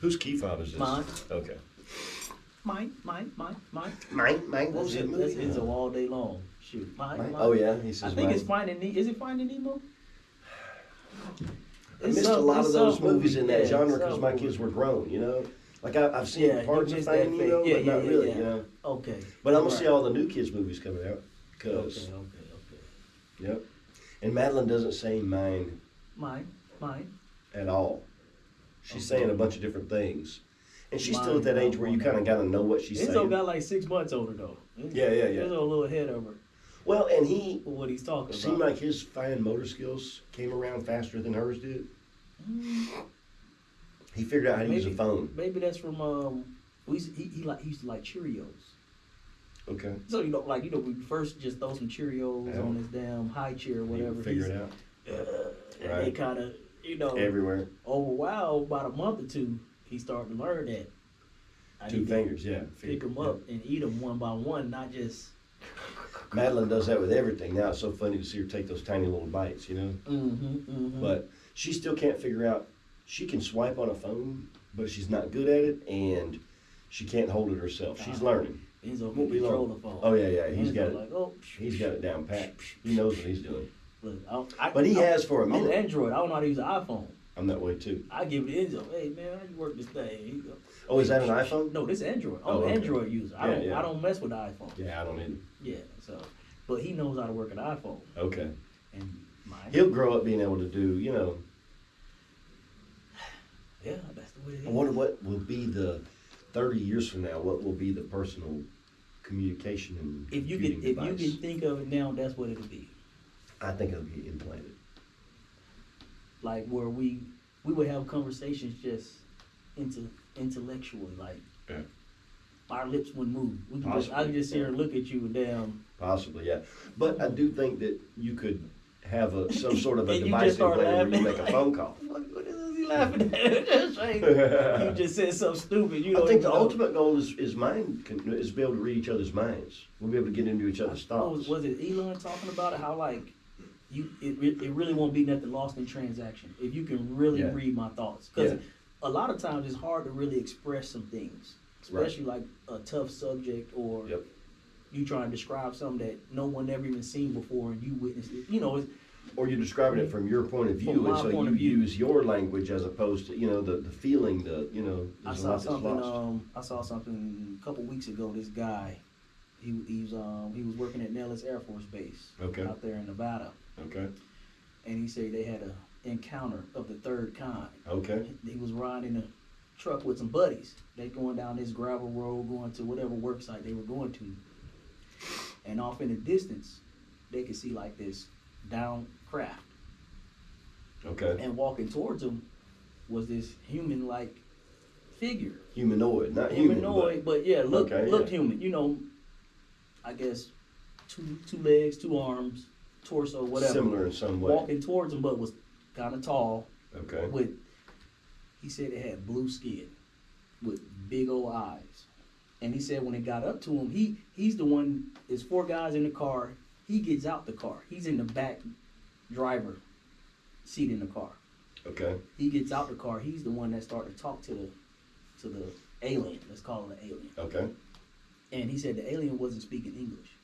Whose key fob is this? Mine. Okay. Mine. Mine? What was that movie? That's Enzo all day long. Shoot. Mine. Oh, yeah? He says I think mine. it's Finding Nemo. Is it Finding Nemo? I missed a lot of those movies in that genre because my movie. kids were grown, you know? Like, I've seen parts of Finding Nemo, but not really, you know? Okay. But I'm going to see all the new kids' movies coming out. Cause, Okay. Yep. And Madeline doesn't say mine. Mine. At all. She's saying a bunch of different things. And she's Mine, still at that age where you kind of got to know what she's saying. Enzo got like 6 months older, though. Yeah. Enzo a little ahead of her. Well, and he... What he's talking about. Seemed like his fine motor skills came around faster than hers did. He figured out how to use a phone. Maybe that's from he used to like Cheerios. Okay. So we first just throw some Cheerios on his damn high chair or whatever. Figure it out. And they kind of everywhere. Over a while, about a month or two, he started to learn that. Two fingers, yeah. Pick them up and eat them one by one, not just. Madeline does that with everything now. It's so funny to see her take those tiny little bites, you know. But she still can't figure out. She can swipe on a phone, but she's not good at it, and she can't hold it herself. She's learning. Enzo can control the phone. Oh yeah. He's got it. Like, he's got it down pat. He knows what he's doing. Look, but he has for a minute. I'm Android. I don't know how to use an iPhone. I'm that way too. I give it to Enzo. Hey man, how you work this thing? Oh, is that an iPhone? No, this is Android. I'm an Android user. I don't mess with the iPhone. Yeah, I don't either. Yeah, so, but he knows how to work an iPhone. Okay. And he'll grow up being able to do, you know. Yeah, that's the way it is. I wonder what will be the 30 years from now. What will be the personal communication and if you can think of it now, that's what it'll be. I think it'll be implanted. Like where we would have conversations just intellectually, like our lips wouldn't move. I could just sit here and look at you and damn. Possibly, yeah. But I do think that you could have some sort of a device in where you make a phone call. What is he laughing at? You just said something stupid. I think the ultimate goal is to be able to read each other's minds. We'll be able to get into each other's thoughts. Was it Elon talking about it? How like it really won't be nothing lost in transaction if you can really read my thoughts. Because a lot of times it's hard to really express some things, especially like a tough subject or you trying to describe something that no one ever even seen before and you witnessed it. You know, or you're describing it from your point of view, and so you use your language as opposed to the feeling. I saw something a couple weeks ago. This guy, he was working at Nellis Air Force Base out there in Nevada. Okay. And he said they had an encounter of the third kind. Okay. He was riding a truck with some buddies. They going down this gravel road, going to whatever work site they were going to. And off in the distance, they could see like this down craft. Okay. And walking towards them was this human-like figure. Humanoid, not human. Humanoid, but looked human. You know, I guess two legs, 2 arms, torso, whatever. Similar in some way. Walking towards him, but was kind of tall. Okay. He said it had blue skin with big old eyes. And he said when it got up to him, he's the one, there's 4 guys in the car. He gets out the car. He's in the back driver seat in the car. Okay. He gets out the car. He's the one that started to talk to the alien. Let's call it an alien. Okay. And he said the alien wasn't speaking English,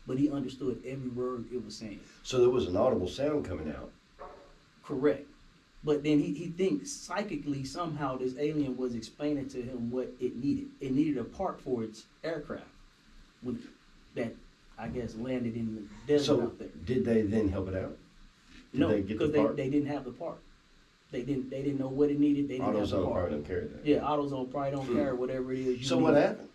but he understood every word it was saying. So there was an audible sound coming out. Correct. But then he thinks psychically somehow this alien was explaining to him what it needed. It needed a part for its aircraft that I guess landed in the desert out there. Did they then help it out? No, because they didn't have the part. They didn't know what it needed. They didn't have the part. AutoZone probably don't carry that. Yeah, AutoZone probably don't carry whatever it is. So what happened?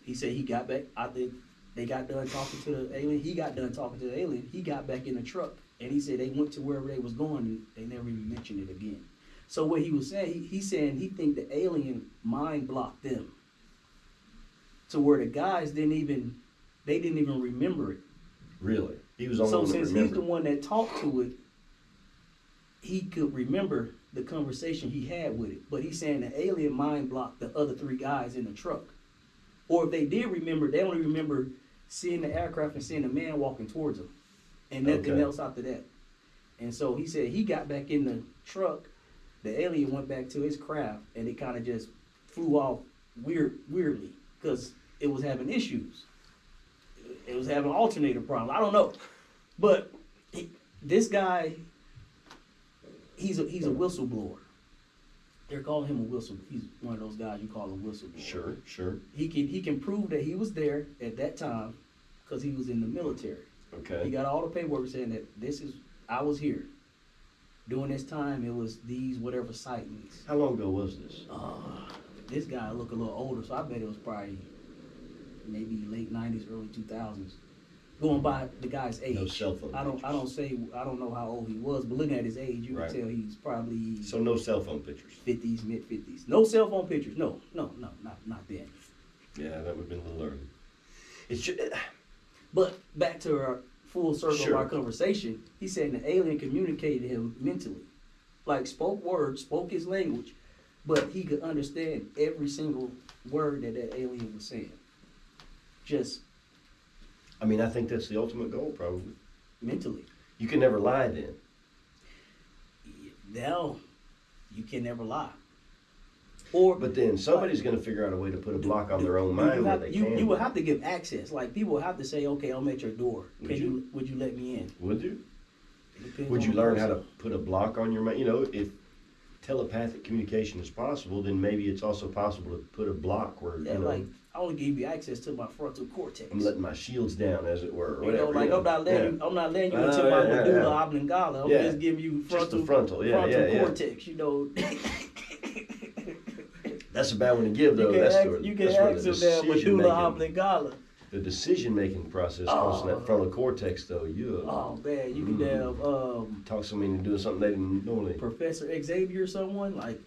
He said he got back. I think they got done talking to the alien. He got done talking to the alien. He got back in the truck. And he said they went to wherever they was going and they never even mentioned it again. So what he was saying, he's saying he think the alien mind blocked them. To where the guys didn't even remember it. Really? He was on. So since he's the one that talked to it, he could remember the conversation he had with it. But he's saying the alien mind blocked the other 3 guys in the truck. Or if they did remember, they only remember seeing the aircraft and seeing the man walking towards them. And nothing else after that. And so he said he got back in the truck the alien went back to his craft and it kind of just flew off weirdly because it was having issues. It was having alternator problems. I don't know, but this guy, he's a whistleblower. They're calling him a whistleblower. He's one of those guys you call a whistleblower. Sure. He can prove that he was there at that time because he was in the military. Okay. He got all the paperwork saying that I was here. During this time, it was these whatever sightings. How long ago was this? This guy looked a little older, so I bet it was probably maybe late 90s, early 2000s. Going by the guy's age. No cell phone. I don't know how old he was, but looking at his age, you can tell he's probably. So no cell phone pictures. 50s, mid 50s. No cell phone pictures. No, not then. Yeah, that would have been a little early. It's just, but back to our full circle Sure. of our conversation, he said the alien communicated him mentally, like spoke words, spoke his language, but he could understand every single word that alien was saying. Just. I mean, I think that's the ultimate goal, probably. Mentally. You can never lie then. No, you can never lie. But then somebody's going to figure out a way to put a block on their own mind where they can. You will have to give access. Like people will have to say, "Okay, I'm at your door. Would you let me in?" Would you? Would you learn how to put a block on your mind? You know, if telepathic communication is possible, then maybe it's also possible to put a block where like I only give you access to my frontal cortex. I'm letting my shields down, as it were. Or whatever, I'm not letting you into my medulla oblongata. I'm just giving you frontal cortex. You know. That's a bad one to give, though. You can access that medulla oblongata. The decision-making process comes from that frontal cortex, though. Oh man, you can have talk somebody into doing something they didn't normally. Professor Xavier, someone like,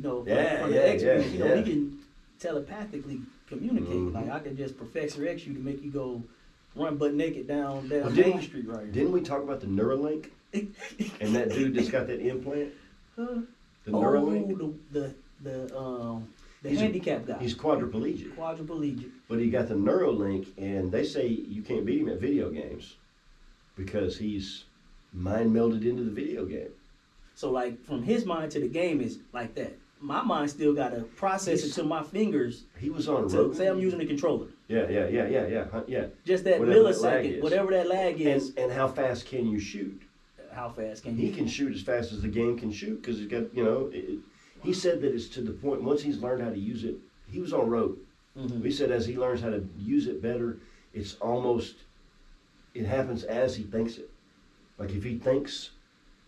from the experts, he can telepathically communicate. Mm-hmm. Like I can just Professor X you to make you go run butt naked down Main Street right here. Didn't we talk about the Neuralink? And that dude just got that implant. The Neuralink. The handicap guy. He's quadriplegic. But he got the Neuralink, and they say you can't beat him at video games because he's mind melded into the video game. So, like, from his mind to the game is like that. My mind still got to process it to my fingers. He was on road. Say I'm using the controller. Yeah. Just that millisecond, whatever that lag is. And how fast can you shoot? How fast can you? He can shoot as fast as the game can shoot because he's got, he said that it's to the point, once he's learned how to use it, he was on road. Mm-hmm. He said as he learns how to use it better, it happens as he thinks it. Like if he thinks,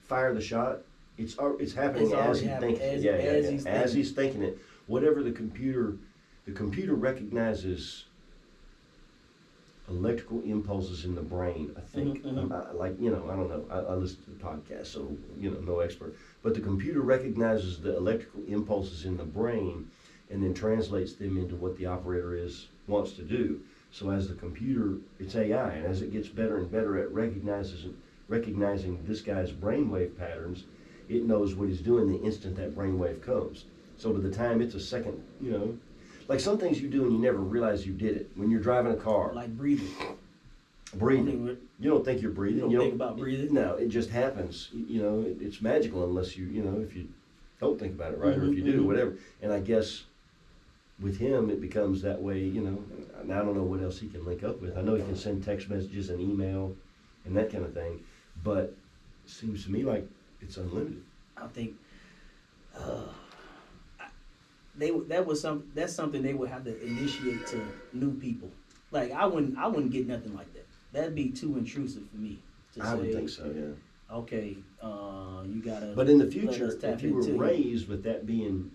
fire the shot, it's happening as he thinks it. As he's thinking it. Whatever the computer recognizes electrical impulses in the brain, I think. Mm-hmm. I don't know. I listen to the podcast, so, no expert. But the computer recognizes the electrical impulses in the brain and then translates them into what the operator wants to do. So as the computer, it's AI, and as it gets better and better at recognizing this guy's brainwave patterns, it knows what he's doing the instant that brainwave comes. So by the time it's a second, like some things you do and you never realize you did it. When you're driving a car. Like breathing. You don't think you're breathing. You don't think about breathing? No, it just happens. It's magical unless if you don't think about it, right? Or if you do, whatever. And I guess with him, it becomes that way, and I don't know what else he can link up with. I know he can send text messages and email and that kind of thing, but it seems to me like it's unlimited. I think that's something they would have to initiate to new people. Like I wouldn't get nothing like that. That'd be too intrusive for me. I would think so, yeah. Okay, you gotta. But in the future, if you were raised with that being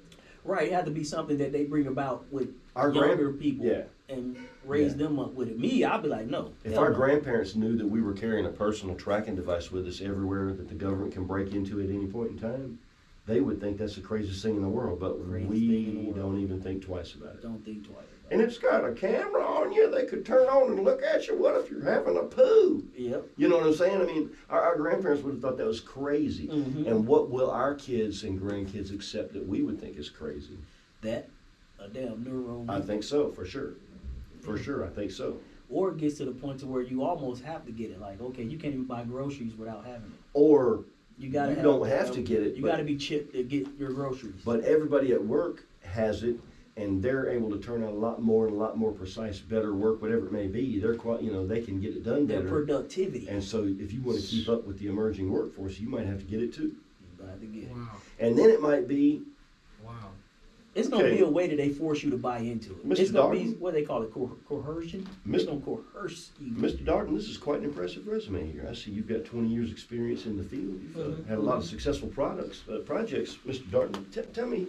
right, it had to be something that they bring about with our younger people, and raise them up with it. Me, I'd be like, no. If our grandparents knew that we were carrying a personal tracking device with us everywhere that the government can break into at any point in time, they would think that's the craziest thing in the world. But we don't even think twice about it. Don't think twice. And it's got a camera on you. They could turn on and look at you. What if you're having a poo? Yep. You know what I'm saying? I mean, our grandparents would have thought that was crazy. Mm-hmm. And what will our kids and grandkids accept that we would think is crazy? That? A damn neuro. I think so, for sure. For sure, I think so. Or it gets to the point to where you almost have to get it. Like, okay, you can't even buy groceries without having it. Or You gotta. You don't have to get it. You gotta be chipped to get your groceries. But everybody at work has it, and they're able to turn out a lot more and a lot more precise, better work, whatever it may be. They're quite, they can get it done better. Their productivity. And so, if you want to keep up with the emerging workforce, you might have to get it too. You have to get it. Wow. And then it might be. Wow. It's gonna be a way that they force you to buy into it. Mr. It's gonna Darden, be what they call it, coercion. It's gonna coerce you. Mr. Darden, this is quite an impressive resume here. I see you've got 20 years experience in the field. You've had a lot of successful projects. Mr. Darden, tell me,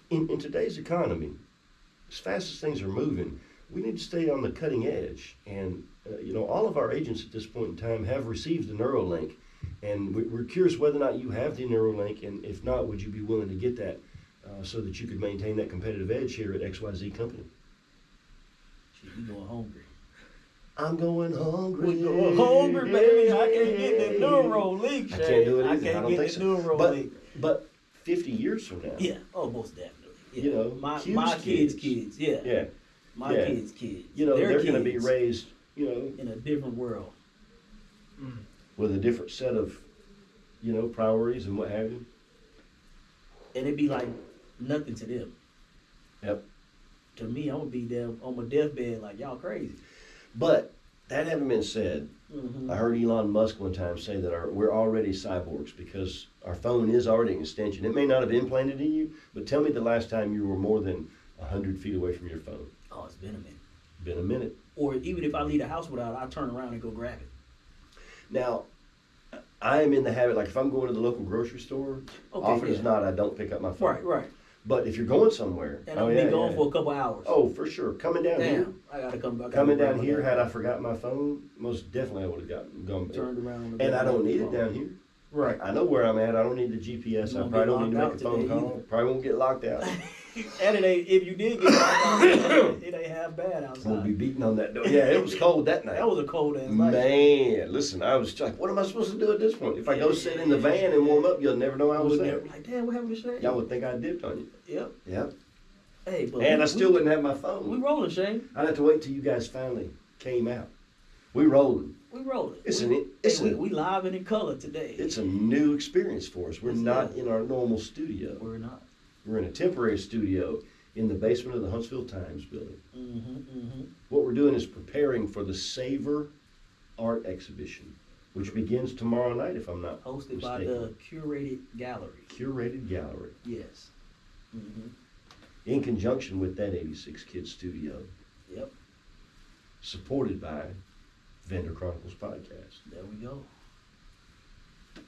in today's economy, as fast as things are moving, we need to stay on the cutting edge. And, all of our agents at this point in time have received the Neuralink. And we're curious whether or not you have the Neuralink, and if not, would you be willing to get that so that you could maintain that competitive edge here at XYZ Company? Shit, you going hungry. I'm going hungry. We going hungry, baby. I can't get that Neuralink. I can't do it either. I can't get that Neuralink. But 50 years from now. Yeah. Oh, most definitely. Yeah. My kids. kids. Yeah. Yeah. My kids. They're going to be raised, in a different world. with a different set of, priorities and what have you. And it'd be like nothing to them. Yep. To me, I'm gonna be there on my deathbed like y'all crazy. But that having been said, Mm-hmm. I heard Elon Musk one time say that we're already cyborgs because our phone is already an extension. It may not have implanted in you, but tell me the last time you were more than 100 feet away from your phone. Oh, it's been a minute. Been a minute. Or even if I leave the house without it, I turn around and go grab it. Now, I am in the habit, like if I'm going to the local grocery store, often as not, I don't pick up my phone. Right. But if you're going somewhere, and I'll be gone for a couple hours. Oh, for sure. Coming down here. I gotta come back. Coming down here, had I forgot my phone, most definitely I would have gone back. Turned around. And I don't need it down here. Right. I know where I'm at. I don't need the GPS. I probably don't need to make a phone call. Probably won't get locked out. And if you did get locked out, it ain't half bad outside. We'll be beating on that door. Yeah, it was cold that night. That was a cold ass night. Man, listen, I was like, what am I supposed to do at this point? If I go sit in the van and warm up, you'll never know I was there. Like, damn, what happened to Shane? Y'all would think I dipped on you. Yep. Yep. Hey, but I still wouldn't have my phone. We rolling, Shane. I'd have to wait till you guys finally came out. We rolling. We rolling. We live and in color today. It's a new experience for us. We're not in our normal studio. We're not. We're in a temporary studio in the basement of the Huntsville Times Building. What we're doing is preparing for the SAVOR art exhibition, which begins tomorrow night, if I'm not hosted mistaken. by the Curated Gallery. Curated Gallery. Yes. In conjunction with that 86 Kids Studio. Yep. Supported by Vendor Chronicles podcast. There we go.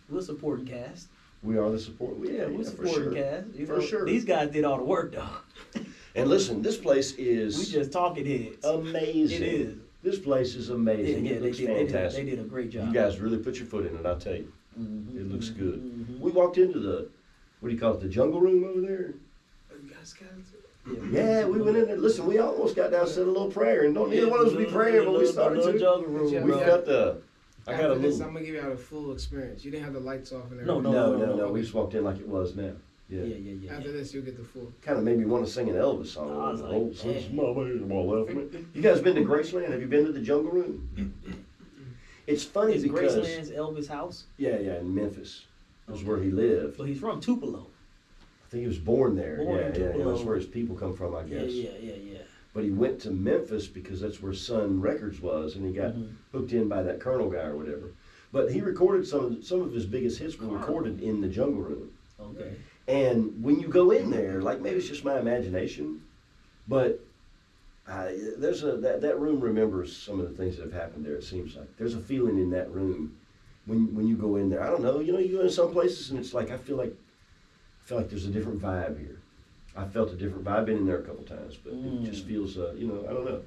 We're supporting cast. We are the support. We're supporting cast. For sure. These guys did all the work though. And listen, this place is we just talking heads. Amazing. It is. This place is amazing. It looks fantastic. They did a great job. You guys really put your foot in it, I'll tell you. It looks good. We walked into the, what do you call it, the jungle room over there? You guys got it? Yeah, we went in there. Listen, we almost got down and said a little prayer, and don't neither one of us be praying, but we started to. Room, we got the. I got a this, little. I'm gonna give you out a full experience. You didn't have the lights off and everything. No. We just walked in like it was now. Yeah. After this, you'll get the full. Kind of made me want to sing an Elvis song. I was like, since my baby left me. You guys been to Graceland? Have you been to the Jungle Room? It's funny is because Graceland's Elvis' house? Yeah, in Memphis. That's where he lived. So he's from Tupelo. I think he was born there. In Tupelo. That's where his people come from, I guess. Yeah. But he went to Memphis because that's where Sun Records was, and he got hooked in by that Colonel guy or whatever. But he recorded some of his biggest hits were recorded in the Jungle Room. Okay. And when you go in there, like maybe it's just my imagination, but there's that room remembers some of the things that have happened there. It seems like there's a feeling in that room when you go in there. I don't know. You go in some places and it's like I feel like there's a different vibe here. I felt a different vibe. I've been in there a couple times, but it just feels I don't know.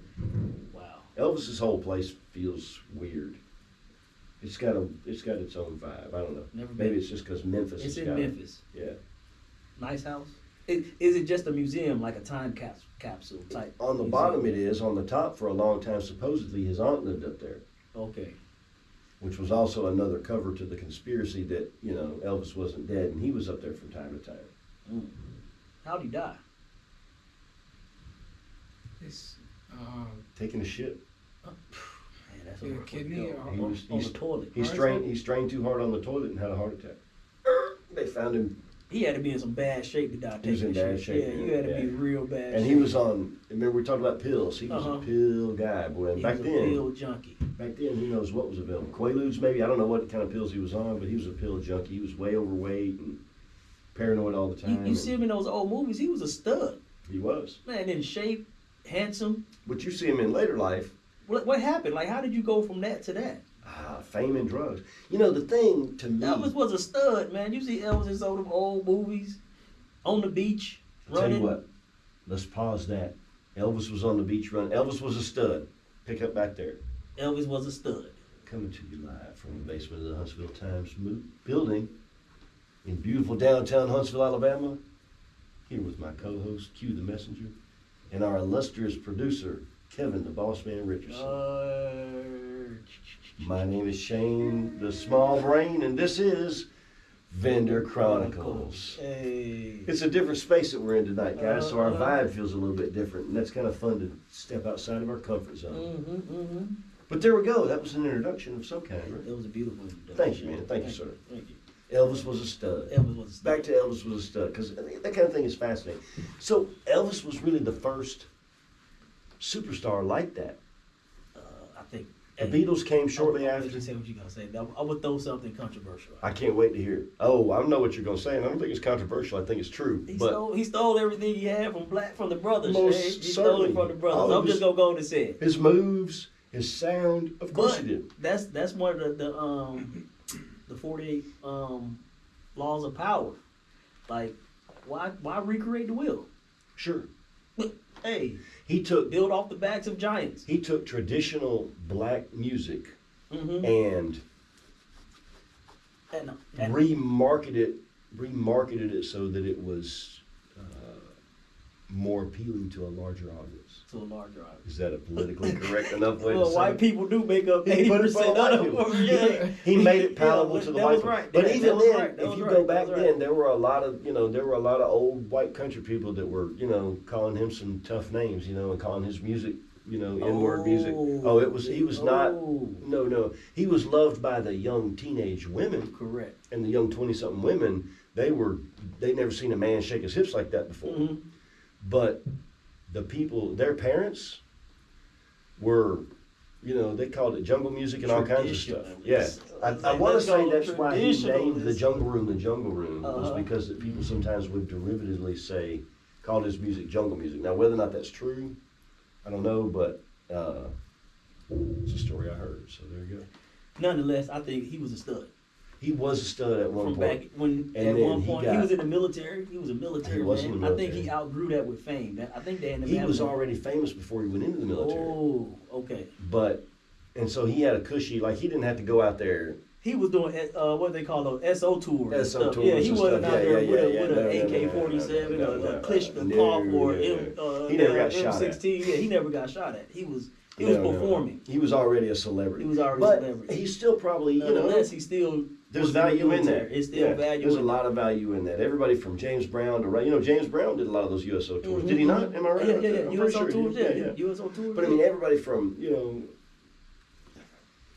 Wow. Elvis's whole place feels weird. It's got its own vibe. I don't know. Maybe it's just because Memphis. It's in Memphis. Yeah. Nice house. Is it just a museum, like a time capsule type? On the bottom it is. On the top, for a long time, supposedly his aunt lived up there. Okay. Which was also another cover to the conspiracy that Elvis wasn't dead and he was up there from time to time. How'd he die? It's taking a shit. Man, that's kidney. on the toilet. He strained too hard on the toilet and had a heart attack. They found him. He had to be in some bad shape to die. He was in bad shape. Yeah, you had to be real bad. And shape. he was on. Remember we talked about pills. He was a pill guy, boy. And he back was a then, pill junkie. back then, who knows what was available? Quaaludes, maybe. I don't know what kind of pills he was on, but he was a pill junkie. He was way overweight and paranoid all the time. You see him in those old movies. He was a stud. He was. Man, in shape, handsome. But you see him in later life. What happened? Like, how did you go from that to that? Fame and drugs. You know, the thing to me. Elvis was a stud, man. You see Elvis in some of them old movies, on the beach, running. Tell you what, let's pause that. Elvis was on the beach running. Elvis was a stud. Pick up back there. Elvis was a stud. Coming to you live from the basement of the Huntsville Times Building in beautiful downtown Huntsville, Alabama. Here with my co-host, Q the Messenger, and our illustrious producer, Kevin the Boss Man Richardson. My name is Shane the Small Brain, and this is Vendor Chronicles. Hey. It's a different space that we're in tonight, guys, so our vibe feels a little bit different, and that's kind of fun to step outside of our comfort zone. But there we go. That was an introduction of some kind, right? That was a beautiful introduction. Thank you, man. Thank you, sir. Thank you. Elvis was a stud. Elvis was a stud. Back to Elvis was a stud, because that kind of thing is fascinating. So Elvis was really the first superstar like that. I think. The Beatles came shortly after. You say what you gonna say. I would throw something controversial. I can't wait to hear it. Oh, I know what you're gonna say, and I don't think it's controversial. I think it's true. He stole everything he had from the brothers. Most he stole it from the brothers. I'm just gonna go and say it. His moves, his sound, of course he did. That's one of the 48 laws of power. Like, why recreate the wheel? Sure. Hey, build off the backs of giants. He took traditional black music and remarketed it so that it was more appealing to a larger audience. To a larger audience. Is that a politically correct enough way to say it? White people do make up 80% of them. Yeah. He made it palatable to the white people. Right. But even then, if you go back then, there were a lot of old white country people that were, calling him some tough names, and calling his music, N-word music. Oh, he was not, no. He was loved by the young teenage women. Correct. And the young 20-something women, they'd never seen a man shake his hips like that before. But the people, their parents were, they called it jungle music and all kinds of stuff. Yeah. I want to say that's why he named the jungle room was because people sometimes would derivatively call his music jungle music. Now, whether or not that's true, I don't know, but it's a story I heard, so there you go. Nonetheless, I think he was a stud. He was a stud at one point. He was in the military. He was a military man. I think he outgrew that with fame. I think they ended up. He was already famous before he went into the military. Oh, okay. And so he had a cushy, like he didn't have to go out there. He was doing what they call those SO tours. SO tours. Yeah, he wasn't out there with an AK-47 or a Klitschko or he never got shot at. M16. Yeah, he never got shot at. He was performing. He was already a celebrity. He was already a celebrity. But he's still probably, Nonetheless, he still. There's value in that. It's still value. There's a lot of value in that. Everybody from James Brown to James Brown did a lot of those USO tours. Did he not? Am I right? Yeah. USO tours. Yeah. USO tours. But I mean, everybody from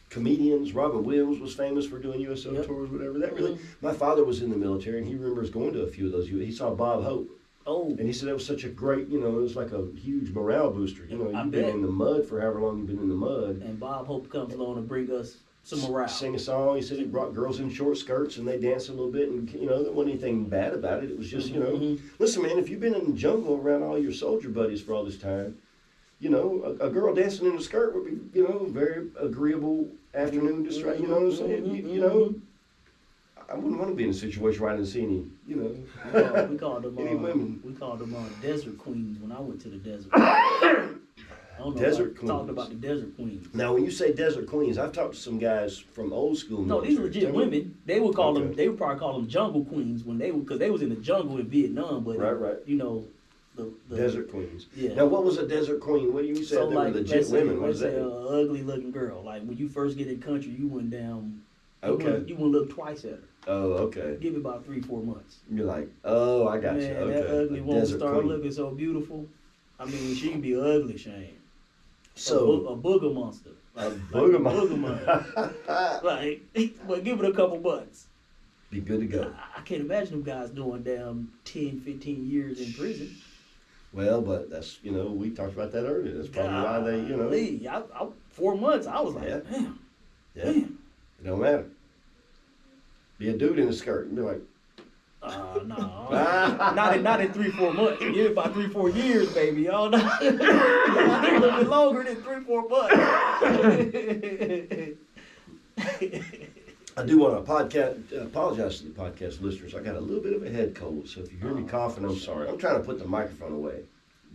comedians. Robin Williams was famous for doing USO tours, whatever. That really. My father was in the military, and he remembers going to a few of those. He saw Bob Hope. Oh. And he said it was such a great, it was like a huge morale booster. You've been in the mud for however long you've been in the mud. And Bob Hope comes along to bring us some morale. Sing a song. He said he brought girls in short skirts and they danced a little bit. And, there wasn't anything bad about it. It was just, listen, man, if you've been in the jungle around all your soldier buddies for all this time, a girl dancing in a skirt would be, very agreeable afternoon distraction. You know what I'm saying? I wouldn't want to be in a situation where I didn't see any, we called them any women. We called them desert queens when I went to the desert. I don't know desert queens. Talked about the desert queens. Now, when you say desert queens, I've talked to some guys from old school military. No, these are legit women. They would call them. They would probably call them jungle queens because they was in the jungle in Vietnam. But right. The desert queens. Yeah. Now, what was a desert queen? What do you say? They were legit women. What is that? An ugly looking girl. Like when you first get in country, you went down. Okay. You wouldn't look twice at her. Oh, okay. Give it about 3-4 months. You're like, oh, I got you. Okay. That ugly woman start looking so beautiful. I mean, she can be ugly, Shane. So a booger monster. A booger monster. But give it a couple months. Be good to go. I can't imagine them guys doing damn 10, 15 years in prison. Well, but that's, we talked about that earlier. That's probably why they, I 4 months, I was like, Yeah. damn. Yeah. Damn. It don't matter. Be a dude in a skirt and be like, No. not in 3-4 months. Give it about 3-4 years, baby. Y'all know. A little bit longer than 3-4 months. I do want to apologize to the podcast listeners. I got a little bit of a head cold, so if you hear me coughing, I'm sorry. I'm trying to put the microphone away,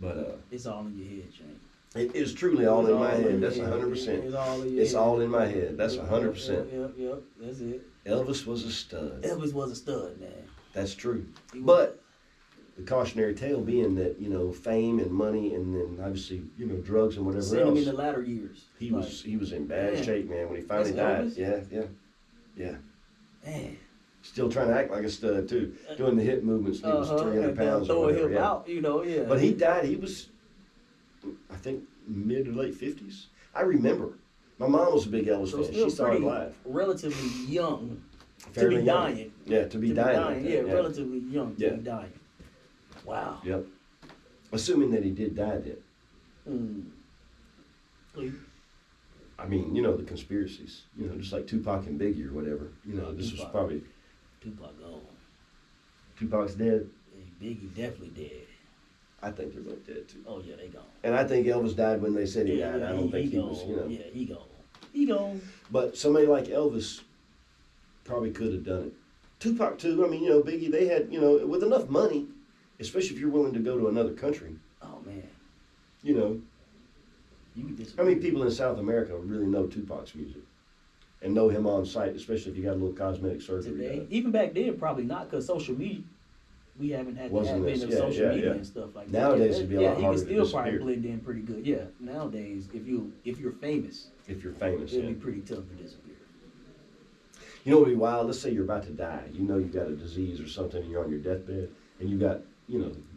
but it's all in your head, Shane. it is truly all in my head. That's 100%. It's all in my head. That's 100%. Yep. That's it. Elvis was a stud. Elvis was a stud, man. That's true. But the cautionary tale being that, fame and money and then obviously, drugs and whatever Send else. him in the latter years. He was in bad shape, man, when he finally died. Elvis? Yeah. Man. Still trying to act like a stud too, doing the hip movements. He was 300 pounds or throwing whatever. him out, yeah. But he died. He was, I think, mid to late 50s. I remember. My mom was a big Elvis fan. She saw him live. Relatively young. Fairly to be young. dying. Yeah, to be dying. Like that. Yeah, relatively young to be dying. Wow. Yep. Assuming that he did die then. I mean, the conspiracies. Just like Tupac and Biggie or whatever. This was probably. Tupac gone. Tupac's dead. Biggie definitely dead. I think they're both dead too. Oh yeah, they gone. And I think Elvis died when they said he died. I don't think he was. Yeah, he gone. He gone. But somebody like Elvis probably could have done it. Tupac too. I mean, Biggie. They had, with enough money, especially if you're willing to go to another country. Oh man. How many people in South America really know Tupac's music and know him on sight, especially if you got a little cosmetic surgery Today, done? even back then, probably not, because social media, we haven't had the advent of social media and stuff like that. Nowadays, it'd be a lot harder to he can still disappear. probably blend in pretty good. Yeah, nowadays, if you're famous, it'd be pretty tough to disappear. It would be wild. Let's say you're about to die. You've got a disease or something, and you're on your deathbed, and you got,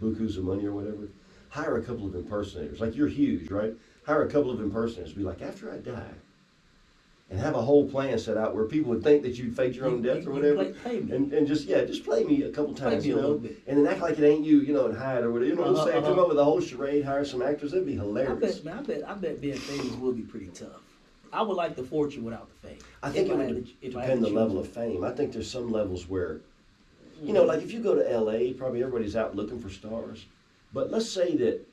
bukus of money or whatever. Hire a couple of impersonators. Like, you're huge, right? Hire a couple of impersonators. Be like, after I die, and have a whole plan set out where people would think that you'd fake your own death or whatever. Play me. And just play me a couple times, a little bit. and then act like it ain't you, and hide or whatever. You know what I'm saying? Come up with a whole charade, hire some actors. That'd be hilarious. I bet being famous would be pretty tough. I would like the fortune without the fame. I think it would depend on the level of fame. I think there's some levels where, like if you go to L.A., probably everybody's out looking for stars. But let's say that,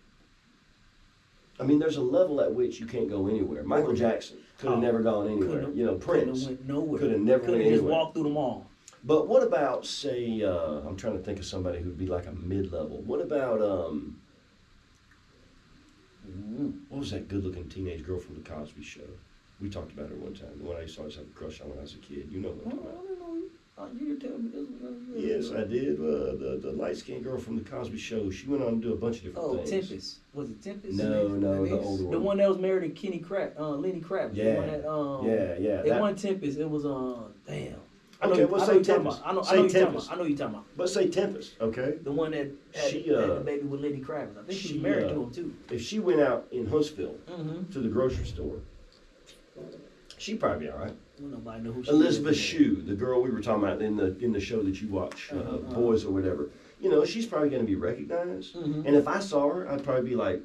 there's a level at which you can't go anywhere. Michael Jackson could have never gone anywhere. Prince went nowhere. Could have never went anywhere. Just walked through the mall. But what about, say, I'm trying to think of somebody who'd be like a mid-level. What about, what was that good-looking teenage girl from The Cosby Show? We talked about her one time. The one I used to always have a crush on when I was a kid. You know what I'm talking about. You tell me this one. Yes, I did. The light-skinned girl from The Cosby Show. She went on to do a bunch of different things. Tempest. Was it Tempest? No, the older one. The one that was married to Lenny Kravitz. Yeah. The one that, yeah. It wasn't Tempest. It was, damn. Okay, well, say Tempest. I know you're talking about. But say Tempest, okay? The one that had the baby with Lenny Kravitz. I think she was married to him, too. If she went out in Huntsville to the grocery store, she'd probably be all right. Well, nobody know who she Elizabeth is. Shue, the girl we were talking about in the show that you watch, Boys or whatever. She's probably going to be recognized. And if I saw her, I'd probably be like,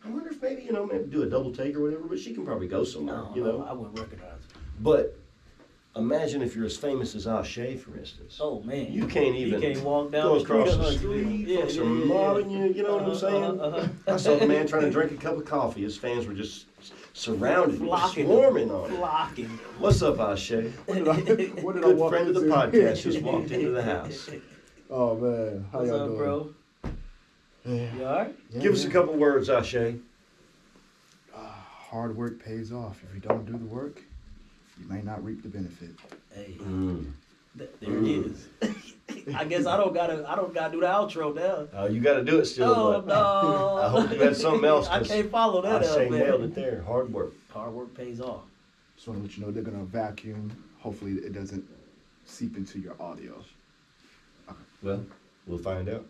I wonder if maybe do a double take or whatever. But she can probably go somewhere. No, I wouldn't recognize her. But imagine if you're as famous as O'Shea, for instance. Oh man, you can't even walk down go the street. across the street. Folks are mobbing you. You know what I'm saying? I saw the man trying to drink a cup of coffee. His fans were just surrounded, swarming on him. What's up, O'Shea? Good friend of the podcast just walked into the house. Oh man, how What's y'all up, doing, bro? Yeah. You alright? Yeah, Give us a couple words, O'Shea. Hard work pays off. If you don't do the work, you may not reap the benefit. Hey, there it is. I guess I don't gotta do the outro now. You got to do it still. Oh but no! I hope you had something else. I can't follow that O'Shea up, man. nailed it there. Hard work. Hard work pays off. Just want to let you know they're gonna vacuum. Hopefully, it doesn't seep into your audio. Well, we'll find out.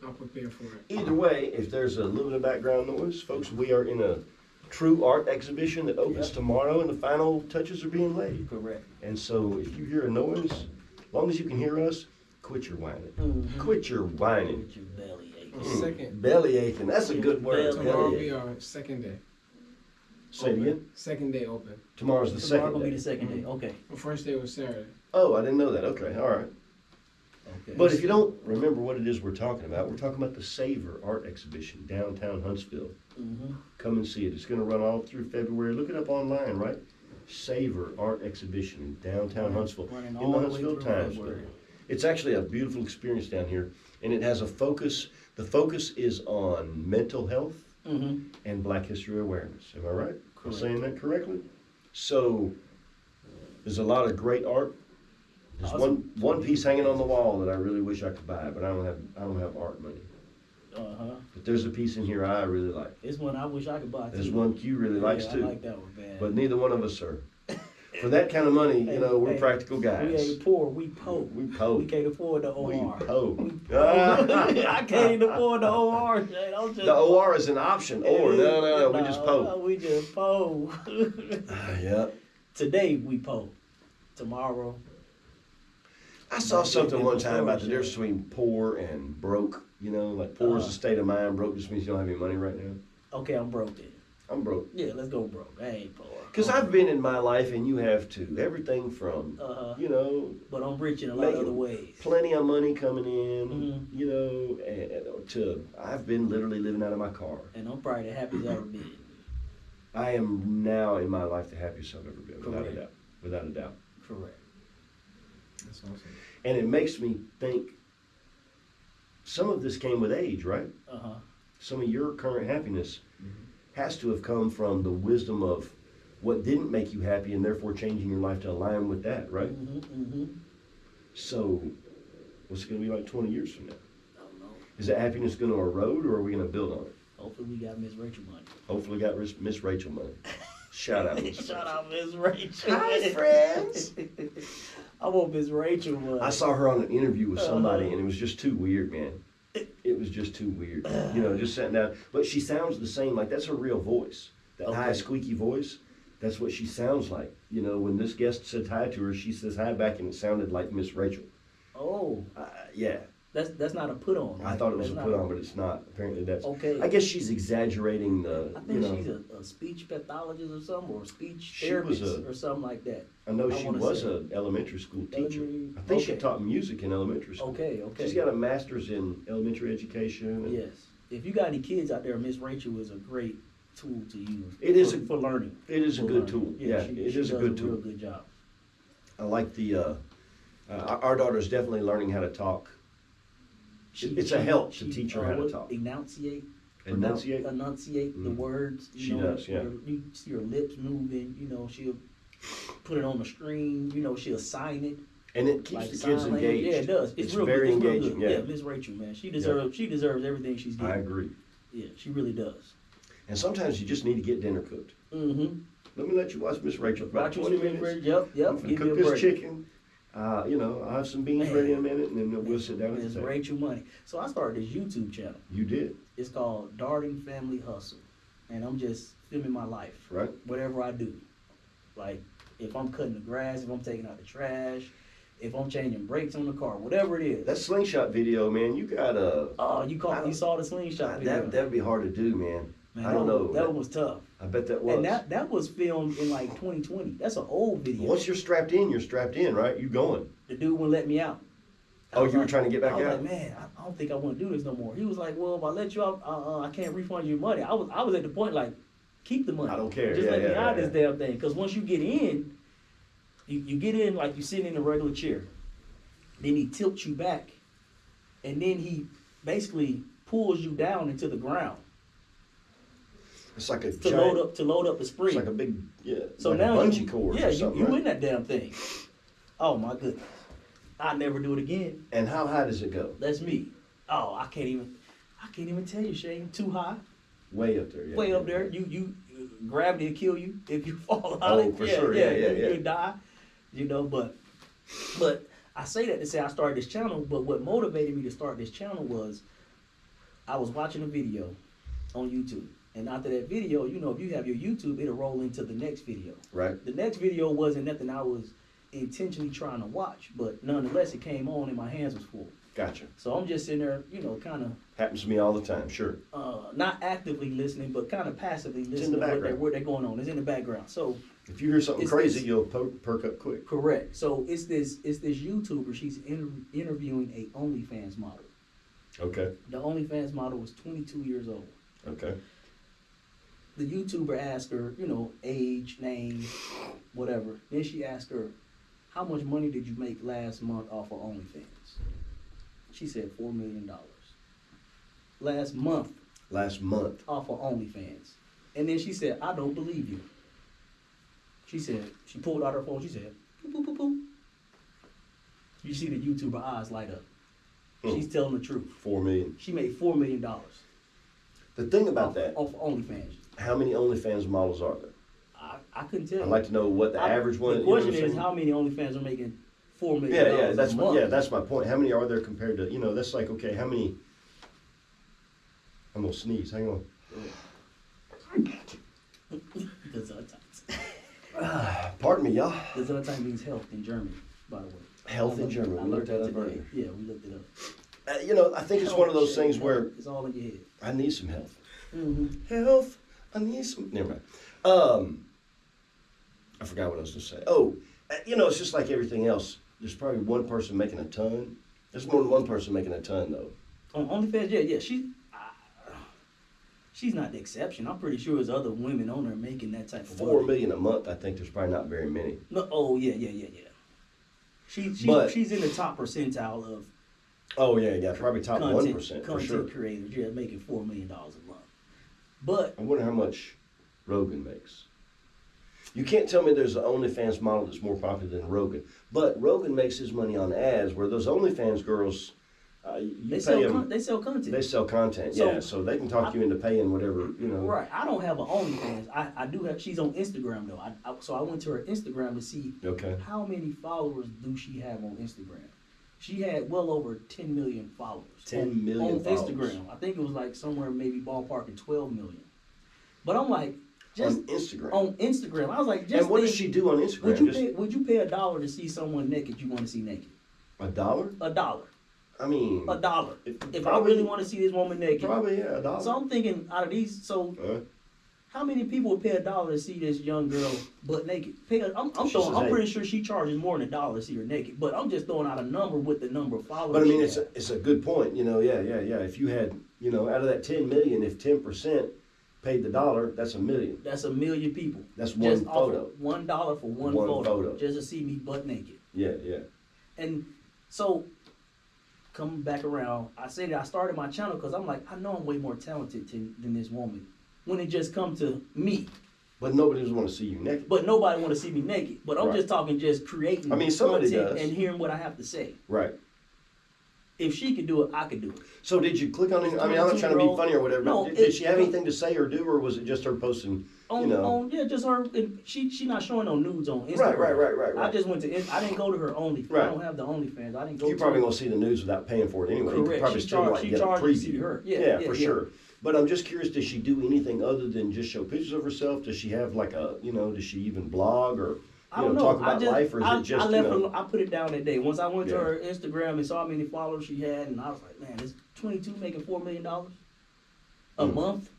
I'll prepare for it. Either way, if there's a little bit of background noise, folks, we are in a true art exhibition that opens tomorrow, and the final touches are being laid. Correct. And so, if you hear a noise, long as you can hear us, quit your whining. Mhm. Quit your whining. With your belly aching. Second. Belly aching. That's a good word. Belly Tomorrow will Belly be aching. our second day. Say it again. Second day open. Tomorrow's the Tomorrow second gonna be day. the second day. Okay. The first day was Saturday. Oh, I didn't know that. Okay, all right. Okay. But if you don't remember what it is we're talking about the SAVOR art exhibition downtown Huntsville. Mhm. Come and see it. It's going to run all through February. Look it up online, right? SAVOR art exhibition in downtown Huntsville Running in all the the way Huntsville through Times February. Building. It's actually a beautiful experience down here, and it has a focus. The focus is on mental health Mhm. and Black History awareness. Am I right? I'm Correct. saying that correctly? So there's a lot of great art. There's Awesome. one piece hanging on the wall that I really wish I could buy, but I don't have art money. Uh-huh. But there's a piece in here I really like. It's one I wish I could buy too. There's one Q really likes Yeah, too. I like that one, man. But neither one of us are. For that kind of money, you know, we're Hey, practical We guys. ain't poor, we po. We We po. can't afford the We OR. po. I can't even afford the OR, Shane. I'm just The OR is an option. Or no, we just po. We just po. Yeah. Today we po. Tomorrow. I saw something one time about the Sure. difference between poor and broke. You know, like poor is a state of mind. Broke just means you don't have any money right now. Okay, I'm broke then. I'm broke. Yeah, let's go broke. I ain't poor. Because I'm I've been in my life, and you have too. Everything from, Uh-huh. you know, But I'm rich in a lot of making other ways. plenty of money coming in, Mhm. you know, and to I've been literally living out of my car. And I'm probably the happiest I've ever been. I am now in my life the happiest I've ever been, without a Correct. doubt. Without a doubt. Correct. That's awesome. And it makes me think some of this came with age, right? Uh-huh. Some of your current happiness Mm-hmm. has to have come from the wisdom of what didn't make you happy and therefore changing your life to align with that, right? Mm-hmm, mm-hmm. So, what's it going to be like 20 years from now? I don't know. Is that happiness going to erode or are we going to build on it? Hopefully we got Miss Rachel money. Hopefully, got Miss Rachel money. Shout out, Miss Shout Rachel. out Miss Rachel. Hi, friends. I want Miss Rachel money. I saw her on an interview with somebody, Uh-huh. and it was just too weird, man. It was just too weird. You know, just sitting down. But she sounds the same. Like that's her real voice. That Okay. high, squeaky voice. That's what she sounds like. You know, when this guest said hi to her, she says hi back, and it sounded like Miss Rachel. Oh, Yeah, that's not a put on. I thought it was a put on, but it's not. Apparently, that's. Okay. I guess she's exaggerating the. I You think know, she's a speech pathologist or something, or a speech She was therapist or something like that. I know I she wanna was say. an elementary school teacher. Elementary- I think she okay. taught music in elementary school. Okay, okay. She's got a master's in elementary education. and- Yes. If you got any kids out there, Miss Rachel is a great tool to use. It is for learning. It is a For good learning. tool. Yeah, she it is does a good tool. real good job. I like the. Our daughter's definitely learning how to talk. It's a help to teach her how to what- talk. Enunciate. Enunciate. Enunciate the Mm. words. She does, yeah. You see her lips moving. You know, she'll put it on the screen. You know, she'll sign it. And it keeps Like the sign kids language. engaged. Yeah, it does. It's real very good. It's real engaging, good. yeah. Miss Rachel, man, she deserves everything she's I getting. agree. Yeah, she really does. And sometimes you just need to get dinner cooked. Mm-hmm. Let me let you watch Miss Rachel for about Watch you 20 see Miss minutes. Rachel. Yep. I'm gonna Give cook me a this break. chicken. You know, I'll have some beans Man. ready in a minute, and then we'll sit down at the Miss table. Rachel money. So I started this YouTube channel. You did, It's called Darting Family Hustle, and I'm just filming my life, right? whatever I do. Like if I'm cutting the grass, if I'm taking out the trash, if I'm changing brakes on the car, whatever it is. That slingshot video, man, you gotta. Oh, I you don't- saw the slingshot video. That'd be hard to do, man. Man, I don't know. That one was tough. I bet that was. And that was filmed in like 2020. That's an old video. Once you're strapped in, right? You going. The dude wouldn't let me out. I Oh, was you were like- trying to get back I was out? like, man, I don't think I want to do this no more. He was like, well, if I let you out, I can't refund you your money. I was at the point like, keep the money. I don't care. Just Yeah, let me yeah, out yeah, of this damn thing. Because once you get in, you get in like you sitting in a regular chair. Then he tilts you back, and then he basically pulls you down into the ground It's like a to giant. load up the spring. It's like a big, So like now a bungee cord yeah, or something. you right? in that damn thing. Oh my goodness, I'll never do it again. And how high does it go? That's me. Oh, I can't even tell you, Shane. Too high, Way up there. Yeah, way yeah, up there. yeah. You gravity will kill you if you fall out. Oh, for sure. Yeah, you yeah. die. You know, but I say that to say I started this channel. But what motivated me to start this channel was I was watching a video on YouTube, and after that video, you know, if you have your YouTube, it'll roll into the next video. Right. The next video wasn't nothing I was intentionally trying to watch, but nonetheless, it came on and my hands was full. Gotcha. So I'm just sitting there, you know, kind of Happens to me all the time. Sure. not actively listening, but kind of passively listening in the to background. what they're going on. It's in the background. So If you hear something It's crazy, this- you'll perk up quick. correct. So it's this YouTuber. She's interviewing a OnlyFans model. Okay. The OnlyFans model was 22 years old. Okay. The YouTuber asked her, you know, age, name, whatever. Then she asked her, how much money did you make last month off of OnlyFans? She said $4 million. Last month Last month. off of OnlyFans. And then she said, I don't believe you. She said, she pulled out her phone, she said, boop, boop, boop, boop. You see the YouTuber eyes light up. She's telling the truth. 4 million. She made $4 million The thing about that, off OnlyFans. how many OnlyFans models are there? I couldn't tell. I'd like to know what the average one. The you know what I'm question is, saying? how many OnlyFans are making $4 million Yeah, a month? that's my point. How many are there compared to, you know, that's like, okay, how many? I'm gonna sneeze. Hang on. Gesundheit. Pardon me, y'all. Gesundheit means health in German, by the way. Health in German. I We learned looked that that up today. earlier. Yeah, we looked it up. You know, I think it's one of those Health, things shit, where it's all in your head. I need some health. Mm-hmm. Health. I need some. Never mind. I forgot what I was gonna say. Oh, you know, it's just like everything else. There's probably one person making a ton. There's more than one person making a ton, though. On OnlyFans, yeah. She's not the exception. I'm pretty sure there's other women on there making that type of 4 money. million a month. I think there's probably not very many. No, oh yeah. But- She's in the top percentile of Oh yeah, probably top content 1% for content sure. creators. Yeah, making $4 million a month. But I wonder how much Rogan makes. You can't tell me there's an OnlyFans model that's more popular than Rogan. But Rogan makes his money on ads, where those OnlyFans girls, you they pay sell them. they sell content. They sell content, So, yeah. So they can talk you into paying whatever, you know. Right. I don't have an OnlyFans. I do have. She's on Instagram though. So I went to her Instagram to see Okay. how many followers do she have on Instagram. She had well over 10 million followers. 10 million on followers. Instagram. I think it was like somewhere maybe ballparking 12 million. But I'm like, just On Instagram. on Instagram. I was like, just And what does think, she do on Instagram? would you pay $1 to see someone naked you want to see naked? $1? $1. I mean, $1. If I probably- really want to see this woman naked. probably yeah, $1. So I'm thinking out of these, so how many people would pay $1 to see this young girl butt naked? I'm She says, hey. pretty sure she charges more than $1 to see her naked. But I'm just throwing out a number with the number of followers. But I mean, she it's has. a good point. You know, yeah. If you had, you know, out of that 10 million, if 10% paid the $1, that's $1 million. That's 1 million people. That's Just one offer photo. $1 for one One photo, photo. just to see me butt naked. Yeah. And so, coming back around, I say that I started my channel because I'm like, I know I'm way more talented than this woman. When it just comes to me, But nobody doesn't want to see you naked. but nobody want to see me naked. But I'm Right. just talking, just creating I mean, somebody content does. and hearing what I have to say. Right. If she could do it, I could do it. So did you click on it? I mean, I'm not trying to be 22-year-old funny or whatever. No, but did it- she have anything to say or do, or was it just her posting? Yeah, just her. And she not showing no nudes on Instagram. Right. I just went to. I didn't go to her Only. Right. I don't have the OnlyFans. I didn't go. You're to probably her. gonna see the news without paying for it anyway. You could Correct. probably She still charged- like she get a charged to see preview. her. Yeah, for yeah. sure. But I'm just curious, does she do anything other than just show pictures of herself? Does she have like a, you know, does she even blog or I don't know. talk about I just, life, or is I, it just I left you know? her, I put it down that day. Once I went to Yeah. her Instagram and saw how many followers she had, and I was like, man, this 22 making $4 million a Mm. month.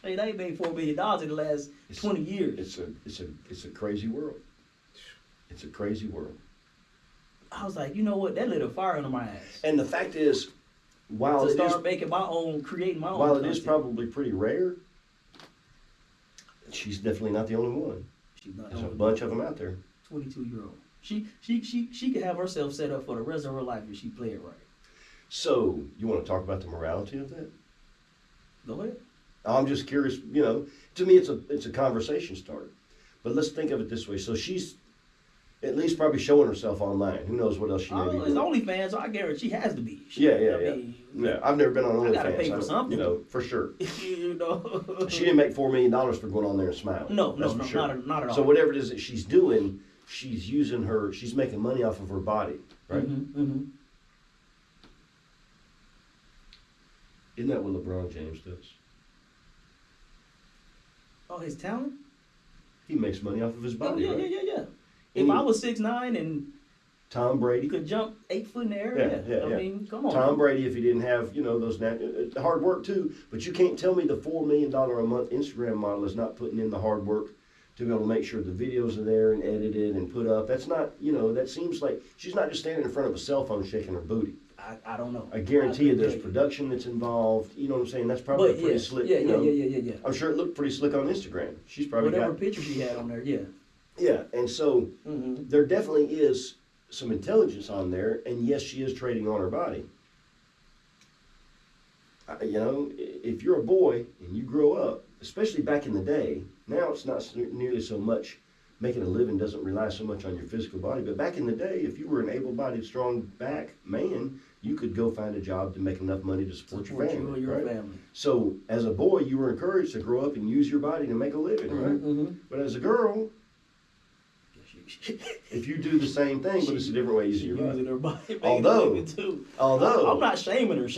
Hey, they made $4 million in the last 20 years. It's a crazy world. It's a crazy world. I was like, you know what? That lit a fire under my ass. And the fact is, while To it start is making my own, creating my own. while it is content. probably pretty rare, she's definitely not the only one. She's not There's a only bunch of them out there. 22-year-old. She could have herself set up for the rest of her life if she played it right. So you want to talk about the morality of that? Go ahead. I'm just curious, you know, to me it's a conversation starter. But let's think of it this way. So she's at least probably showing herself online. Who knows what else she may be It's doing. OnlyFans, so I guarantee she has to be. Yeah. I mean, Yeah, I've never been on OnlyFans. I gotta pay for don't- something. You know, for sure. you know. She didn't make $4 million for going on there and smiling. No, That's no, for sure. not at all. So whatever it is that she's doing, she's making money off of her body, right? Mm-hmm. Isn't that what LeBron James does? Oh, his talent? He makes money off of his Oh, body, yeah, right? yeah. If I was 6'9" and Tom Brady could jump 8 foot in the air, I mean, come on. Tom Brady, if he didn't have, those hard work too, but you can't tell me the $4 million a month Instagram model is not putting in the hard work to be able to make sure the videos are there and edited and put up. That's not, that seems like she's not just standing in front of a cell phone shaking her booty. I don't know. I guarantee you there's production that's involved. You know what I'm saying? That's probably pretty slick. Yeah. I'm sure it looked pretty slick on Instagram. She's probably whatever picture she had on there, yeah. Yeah, and so there definitely is some intelligence on there, and yes, she is trading on her body. If you're a boy and you grow up, especially back in the day, now it's not nearly so much. Making a living doesn't rely so much on your physical body, but back in the day, if you were an able-bodied, strong back man, you could go find a job to make enough money to support your family. Family. So as a boy, you were encouraged to grow up and use your body to make a living, right? But as a girl, if you do the same thing, but it's a different way of using your body. Although I'm not shaming her.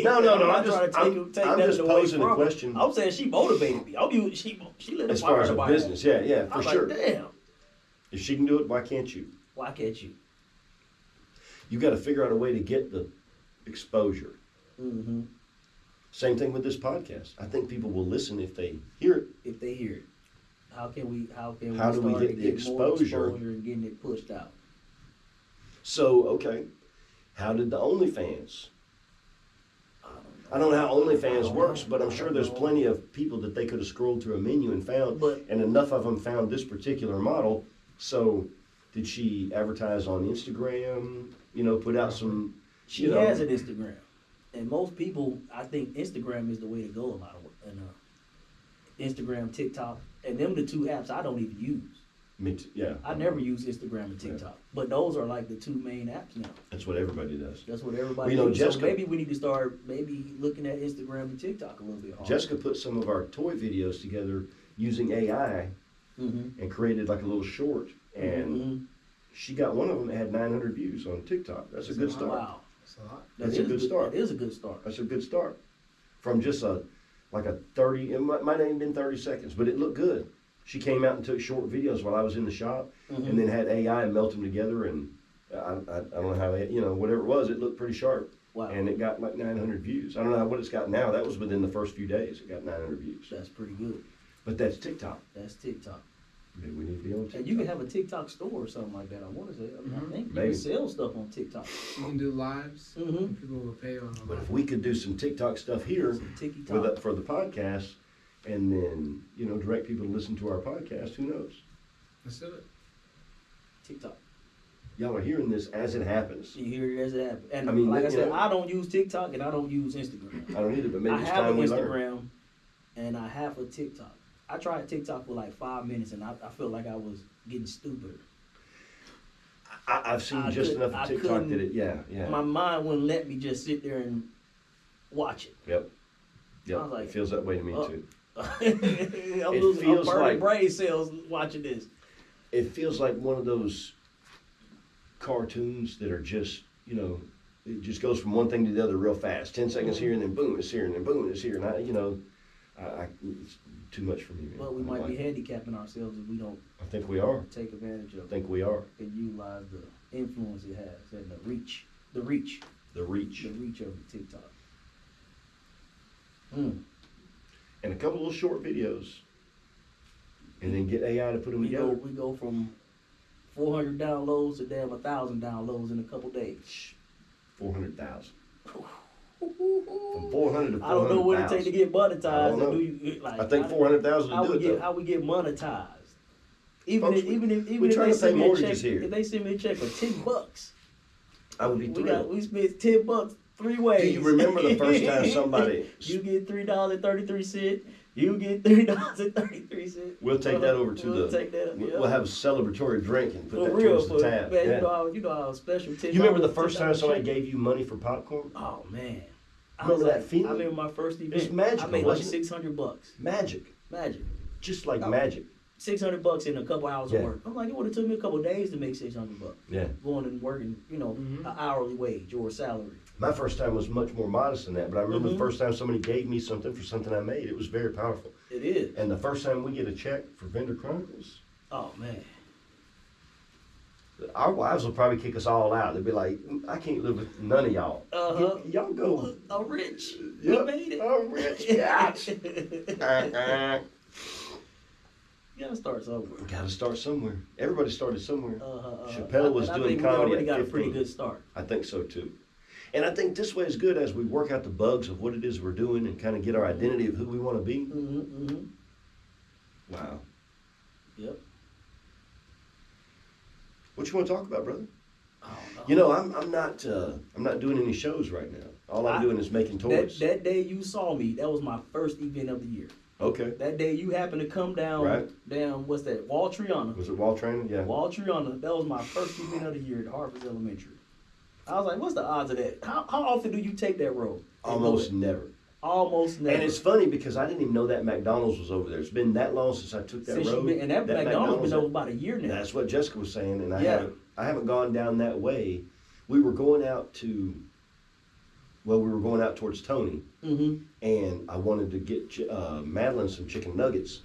No, I'm just posing a question. I'm saying she motivated me. She lit as far as a business, for sure. Like, damn. If she can do it, why can't you? Why can't you? You got to figure out a way to get the exposure. Same thing with this podcast. I think people will listen if they hear it. How do we get the exposure and getting it pushed out? So, okay, how did the OnlyFans? I don't know how OnlyFans works, but I'm sure there's plenty of people that they could have scrolled through a menu and found, and enough of them found this particular model. So, did she advertise on Instagram? Put out some. She has an Instagram, and most people, I think Instagram is the way to go. A lot of Instagram, TikTok, and them the two apps I don't even use. Me too, yeah. I never use Instagram and TikTok, but those are like the two main apps now. That's what everybody does. That's what everybody does. Jessica, so maybe we need to start looking at Instagram and TikTok a little bit harder. Jessica put some of our toy videos together using AI and created like a little short, and she got one of them that had 900 views on TikTok. That's a good start. Wow. That's a good start. That is a good start. That's a good start. From just a 30, it might not even been 30 seconds, but it looked good. She came out and took short videos while I was in the shop, and then had AI melt them together, and I don't know how, whatever it was, it looked pretty sharp. Wow. And it got like 900 views. I don't know what it's got now. That was within the first few days. It got 900 views. That's pretty good. But that's TikTok. That's TikTok. Maybe we need to be on TikTok. And you can have a TikTok store or something like that. I want to say. I think you can sell stuff on TikTok. You can do lives. People will pay on the But if we could do some TikTok stuff here for the podcast, and then direct people to listen to our podcast, who knows? Let's do it. TikTok. Y'all are hearing this as it happens. You hear it as it happens. And like I said, I don't use TikTok and I don't use Instagram. I don't either, but maybe it's time we learn. I have an Instagram and I have a TikTok. I tried TikTok for like 5 minutes and I felt like I was getting stupid. I've seen just enough of TikTok that it, my mind wouldn't let me just sit there and watch it. Yep. Like, it feels that way to me too. I'm losing burning brain cells watching this. It feels like one of those cartoons that are just, it just goes from one thing to the other real fast. 10 seconds here and then boom, it's here and then boom, it's here. And it's too much for me, man. Well, we might be handicapping ourselves if we don't. I think we are. Take advantage of. I think we are. And utilize the influence it has and the reach. The reach of the TikTok. And a couple of short videos, and then get AI to put them together. We go from 400 downloads to 1,000 downloads in a couple days. 400,000. From 400 to 400,000. I don't know what it takes to get monetized. I think 400,000 to do it though. How we get monetized? Even if we're trying to pay mortgages here. If they send me a check for $10, I would be thrilled. We spent $10 3 ways. Do you remember the first time somebody? You get $3.33. You get $3.33. We'll take that over to We'll have a celebratory drink and put that towards the tab. Man, you know how special $10. You remember the first time somebody gave you money for popcorn? Oh man, remember that feeling? I remember my first event. It's magical. I made like $600. Magic. Just like magic. $600 in a couple hours of work. I'm like, it would have took me a couple of days to make $600. Yeah. Going and working, an hourly wage or a salary. My first time was much more modest than that, but I remember the first time somebody gave me something for something I made. It was very powerful. It is. And the first time we get a check for Vendor Chronicles. Oh man. Our wives will probably kick us all out. They'll be like, I can't live with none of y'all. Y'all go. I'm rich. Yep, We made it. I'm rich. Yes. You gotta start somewhere. Gotta start somewhere. Everybody started somewhere. Chappelle was doing I comedy think we already at got 15. a pretty good start. I think so too. And I think this way is good as we work out the bugs of what it is we're doing and kind of get our identity of who we want to be. Wow. Yep. What you want to talk about, brother? Oh, no. You know, I'm not doing any shows right now. All I'm doing is making toys. That day you saw me, that was my first event of the year. Okay. That day you happened to come down, what's that, Wall Triana. Was it Wall Training? Yeah. Wall Triana, that was my first event of the year at Harvard Elementary. I was like, what's the odds of that? How often do you take that road? Almost never. Almost never. And it's funny because I didn't even know that McDonald's was over there. It's been that long since I took that road. And that McDonald's been over about a year now. That's what Jessica was saying, and I haven't gone down that way. We were going out towards Tony, and I wanted to get Madeline some chicken nuggets.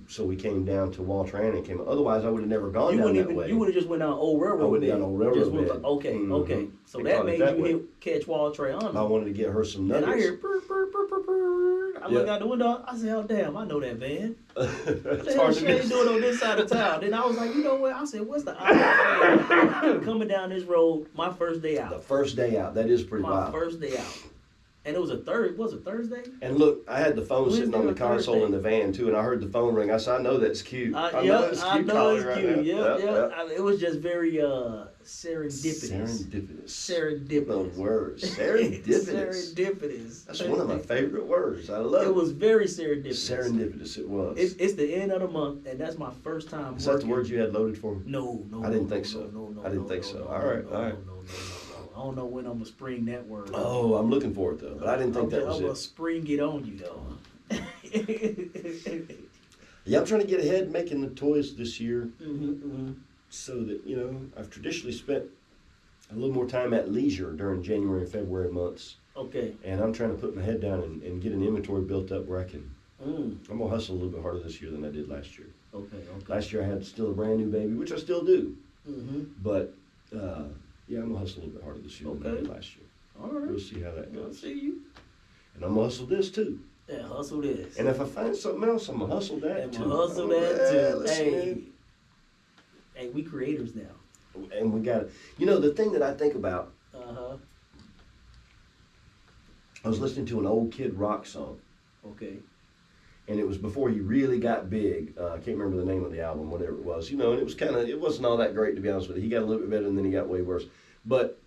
So we came down to Wall Triana and came. Otherwise, I would have never gone down that way. You would have just went down Old Railroad. I would have done Old Railroad bed. Okay. So that made you catch Wall Triana. I wanted to get her some nuggets. And I hear purr, purr, purr, purr, purr. I look out the window. I said, "Oh damn, I know that van." What the hell she ain't doing on this side of town? Then I was like, you know what? I said, what's the odds coming down this road? My first day out. The first day out. That is pretty wild. My first day out. And it was Thursday? And look, I had the phone sitting on the console Thursday? in the van too, and I heard the phone ring. I said, I know that's cute. I know it's cute. Yep. It was just very serendipitous. Serendipitous. The word. Serendipitous. Serendipitous. That's one of my favorite words. I love it. It was very serendipitous. Serendipitous it was. It's the end of the month, and that's my first time Is that the words you had loaded for me? No. I didn't think so. I didn't think so. All right. I don't know when I'm gonna spring that word. Oh, I'm looking for it though, but I didn't think that was I'm it. gonna spring it on you though. Yeah, I'm trying to get ahead making the toys this year, so that I've traditionally spent a little more time at leisure during January and February months. Okay. And I'm trying to put my head down and get an inventory built up where I can. I'm gonna hustle a little bit harder this year than I did last year. Okay. Last year I had still a brand new baby, which I still do. But yeah, I'm gonna hustle a little bit harder this year than I did last year. All right. We'll see how that goes. I see you. And I'm gonna hustle this too. Yeah, hustle this. And if I find something else, I'm gonna hustle that too. Hustle that too. Hey, we creators now. And we got the thing that I think about. I was listening to an old Kid Rock song. Okay. And it was before he really got big. I can't remember the name of the album, whatever it was. And it wasn't all that great, to be honest with you. He got a little bit better and then he got way worse. But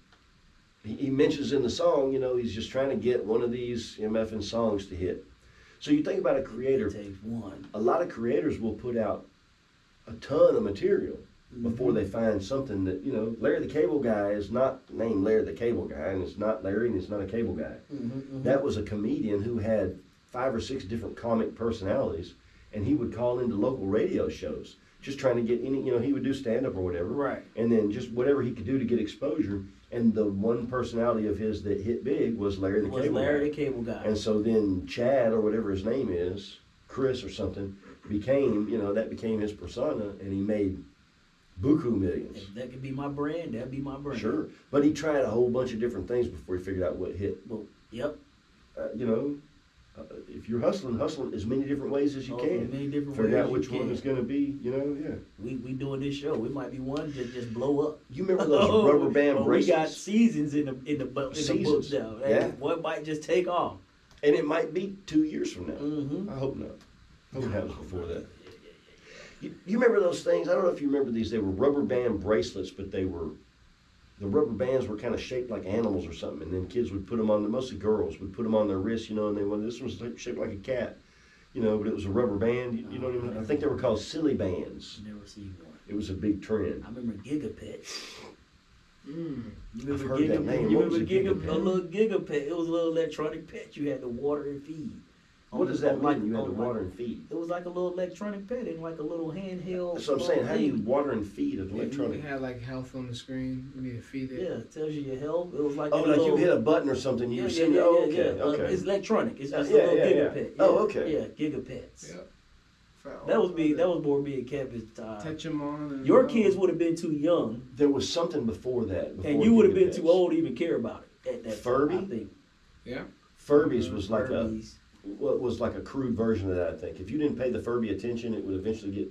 he mentions in the song, he's just trying to get one of these MFN songs to hit. So you think about a creator. It takes one. A lot of creators will put out a ton of material before they find something that, Larry the Cable Guy is not named Larry the Cable Guy, and it's not Larry, and it's not a cable guy. That was a comedian who had 5 or 6 different comic personalities, and he would call into local radio shows, just trying to get any, he would do stand-up or whatever. Right. And then just whatever he could do to get exposure. And the one personality of his that hit big was Larry the Cable Guy. And so then Chad, or whatever his name is, Chris or something, became his persona, and he made buku millions. If that could be my brand, that'd be my brand. Sure. But he tried a whole bunch of different things before he figured out what hit. Well, yep. If you're hustling as many different ways as you can. Many different Figure ways out which one is going to be, yeah. We doing this show. We might be one to just blow up. You remember those rubber band bracelets? We got seasons in the book now. Yeah. One might just take off. And it might be 2 years from now. I hope not. I hope it happens before that. You remember those things? I don't know if you remember these. They were rubber band bracelets, but the rubber bands were kind of shaped like animals or something, and then kids would put them on, mostly girls, would put them on their wrists, and this one was shaped like a cat, but it was a rubber band, you know what I mean? I think they were called silly bands. Never seen one. It was a big trend. I remember Gigapets. I've heard that name. You What was remember a a little Gigapet? It was a little electronic pet you had to water and feed. What does that mean? You had to water and feed? It was like a little electronic pet and like a little handheld. That's what I'm saying. How do you water and feed an electronic? You had like health on the screen. You need to feed it. Yeah, it tells you your health. It was like like you hit a button or something. You Okay. Okay. It's electronic. It's just a Yeah, little yeah, Gigapet. Oh, okay. Yeah, Gigapets. Yep. That was me. That was more me and Kevin's time. Touch them on. Your kids would have been too young, There was something before that. Before and you would have been Giga too Pets. old to even care about it at that Furby? time, I think. Yeah. Furbies was like Furbies. was like a crude version of that, I think. If you didn't pay the Furby attention, it would eventually get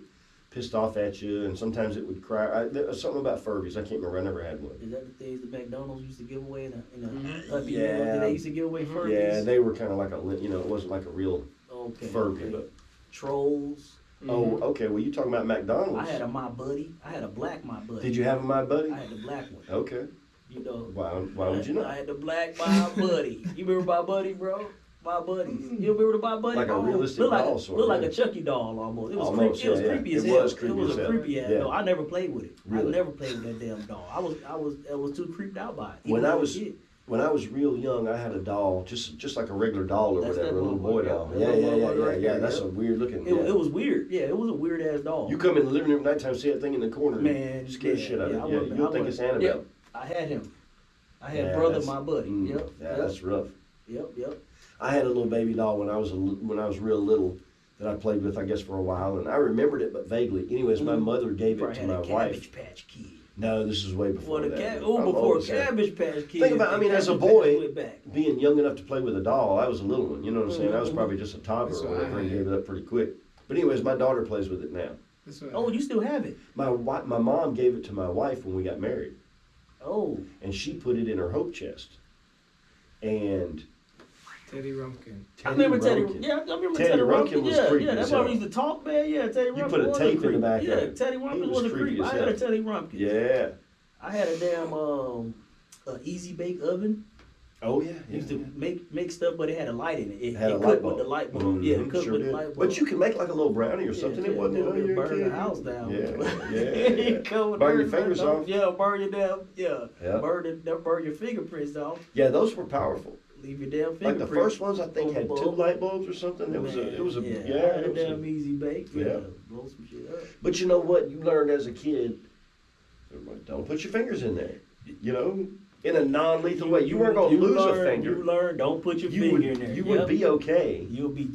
pissed off at you, and sometimes it would cry. There was something about Furbies. I can't remember. I never had one. Is that the things the McDonald's used to give away in a Mhm. Happy Yeah. Meal? Did they used to give away Furbies? Yeah, they were kind of like it wasn't like a real Okay. Furby. okay. But, Trolls. oh, okay. Well, you talking about McDonald's? I had a My Buddy. I had a black My Buddy. Did you have a My Buddy? I had the black one. Okay. You know. Why would you I not? had the black My Buddy. You remember My Buddy, bro? My Buddies. You remember the My Buddy? Like a realistic look doll, like, sort look of, like a Chucky doll almost. It was Almost, creepy. It was yeah, creepy yeah. as It hell. was creepy It was as a hell. creepy ass Yeah. doll. I never played with it. Really? I never played with that damn doll. I was too creeped out by it. When Even I as a was kid. When I was real young, I had a doll, just like a regular doll or That's whatever, that a little little boy boy, doll. yeah. Yeah, That yeah, little yeah, boy yeah, right yeah. there, That's yeah. a weird looking. It was weird. Yeah, it was a weird ass doll. You come in the living room at nighttime, see that thing in the corner, Man, scare the yeah, shit out yeah, of I you. Yeah, would've- you'll I think would've- it's Annabelle. Yep, I had him. I had Yeah, brother, that's- my buddy. Yep. Yeah, yep. that's rough. Yep. I had a little baby doll when I was real little that I played with, I guess, for a while, and I remembered it, but vaguely. Anyways, my mother gave it Probably to had my a wife. Cabbage Patch Kid. No, this is way before Before the that. before old as hell. Cabbage Patch Kid. Think about, I mean, as a Cabbage Patch boy, went back. being young enough to play with a doll, I was a little one. You know what I'm saying? I was Mhm. probably just a toddler That's or what I whatever, and had. gave it up pretty quick. But anyways, my daughter plays with it now. That's what Oh, you still have it? My mom gave it to my wife when we got married, Oh, and she put it in her hope chest. And Teddy Rumpkin. I remember Teddy. Rumpkin. Yeah, I remember Teddy Teddy Rumpkin Rumpkin. was Yeah, creepy yeah. as That's why hell. we used to talk, man. Yeah, Teddy Rumpkin. put a was tape in the creep. back of Yeah, it. Teddy He Rumpkin was was a creepy creep. as I had a hell. Teddy Rumpkin. yeah. I had a damn easy bake oven. Oh yeah. I used to make stuff, but it had a light in it. It Had a cooked light with bulb. the light bulb. Mhm, Yeah, it cooked sure with did. the light bulb. But you can make like a little brownie or something. It wasn't. It'll you're a burn the kid. house down. Yeah. Covered Burn your dirt, fingers man. off. Yeah, burn your damn. Yeah, Yeah. burn your fingerprints off. Yeah, those were powerful. Leave your damn Like fingerprints. the first ones, I think had two bulb. light bulbs or something. It was a. I had it a was a- damn easy bake. Yeah. Yeah, blow some shit up. But you know what? You learned as a kid. Don't put your fingers in there. You know, in a non-lethal way. You weren't gonna lose a finger. You learn. Don't put your You finger would. in there. You Yep. would be okay. You'll be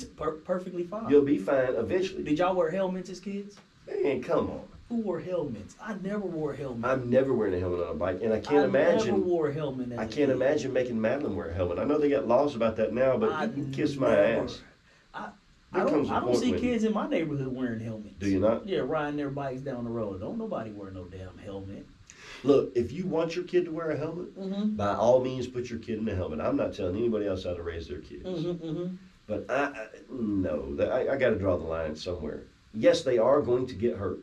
perfectly fine. You'll be fine eventually. Did y'all wear helmets as kids? Man, come on. Who wore helmets? I never wore a helmet. I'm never wearing a helmet on a bike, and I I can't never imagine. wore a helmet. As I a can't kid. imagine making Madeline wear a helmet. I know they got laws about that now, but you can kiss my ass. I There comes don't, a I don't point see when- kids in my neighborhood wearing helmets. Do you not? Yeah, riding their bikes down the road. Don't nobody wear no damn helmet. Look, if you want your kid to wear a helmet, Mm-hmm. by all means, put your kid in a helmet. I'm not telling anybody else how to raise their kids. Mm-hmm. But I got to draw the line somewhere. Yes, they are going to get hurt.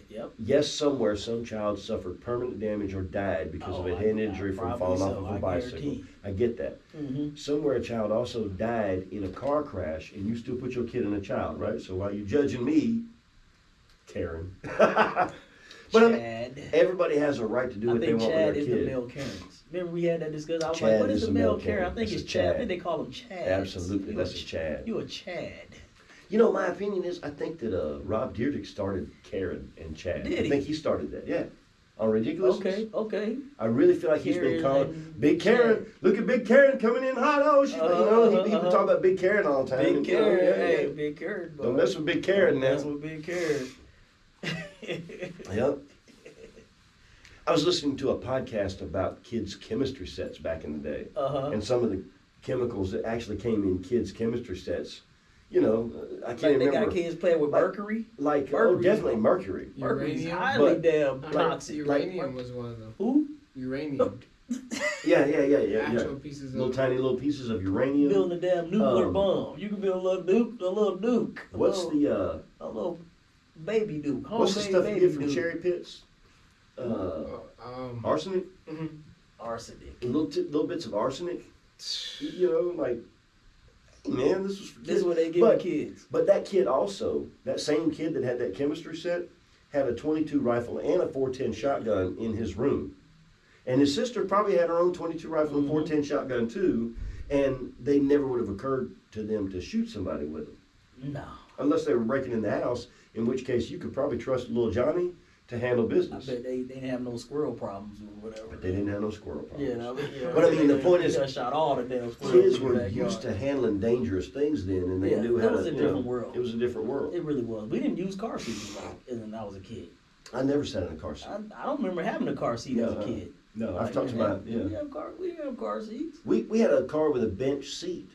Yep. Yes, somewhere some child suffered permanent damage or died because of a head injury from probably falling off so, of a I bicycle. guarantee. I get that. Mm-hmm. Somewhere a child also died in a car crash, and you still put your kid in a child, right? So while you're judging me, Karen, but I mean, Chad. everybody has a right to do I what they think want Chad with is their the kid. male Karens. Remember we had that discussion? I was Chad like, what is is a a male male Karen? I Karen. think That's it's a Chad. I Chad. think they call him Chad. Absolutely, that's a Chad. You a Chad. You know, my opinion is, I think that Rob Dyrdek started Karen and Chad. Did I he? think he started that. Yeah, on Ridiculous. Okay. I really feel like he's been Karen calling and Big Karen. Chad. Look at Big Karen coming in hot. Oh, she, he would talk about Big Karen all the time. Big and, you know, Karen. yeah, Hey, yeah. Big Karen. Don't mess with Big Karen now. That's with Big Karen. Yep. I was listening to a podcast about kids' chemistry sets back in the day, Uh-huh. and some of the chemicals that actually came in kids' chemistry sets. You know, I can't Like they remember. got kids playing with mercury. Like, Mercury. definitely mercury. Mercury's Uranium? highly But- damn I toxic. heard uranium was one of them. Who? Uranium. Yeah. Actual pieces Little of tiny little pieces of uranium. Building a damn nuclear Um, bomb. You can build a little nuke. What's a little baby nuke? what's the Homemade stuff you baby get from nuke. cherry pits? Arsenic. Arsenic. Little bits of arsenic. You know, like, hey, man, this was for kids. This is what they give But- the kids. But that kid also, that same kid that had that chemistry set, had a .22 rifle and a .410 shotgun in his room. And his sister probably had her own .22 rifle and .410 shotgun too, and they never would have occurred to them to shoot somebody with them. No. Unless they were breaking in the house, in which case you could probably trust little Johnny to handle I business. bet they didn't have no squirrel problems or whatever. But they didn't have no squirrel problems. Yeah, But I mean, the point is, shot all the damn squirrels kids in the were backyard. used to handling dangerous things then, and they knew how to. It was a different world. It was a different world. It really was. We didn't use car seats when I was a kid. I never sat in a car seat. I don't remember having a car seat as a kid. No, Like, I've talked about we didn't have car seats. We had a car with a bench seat,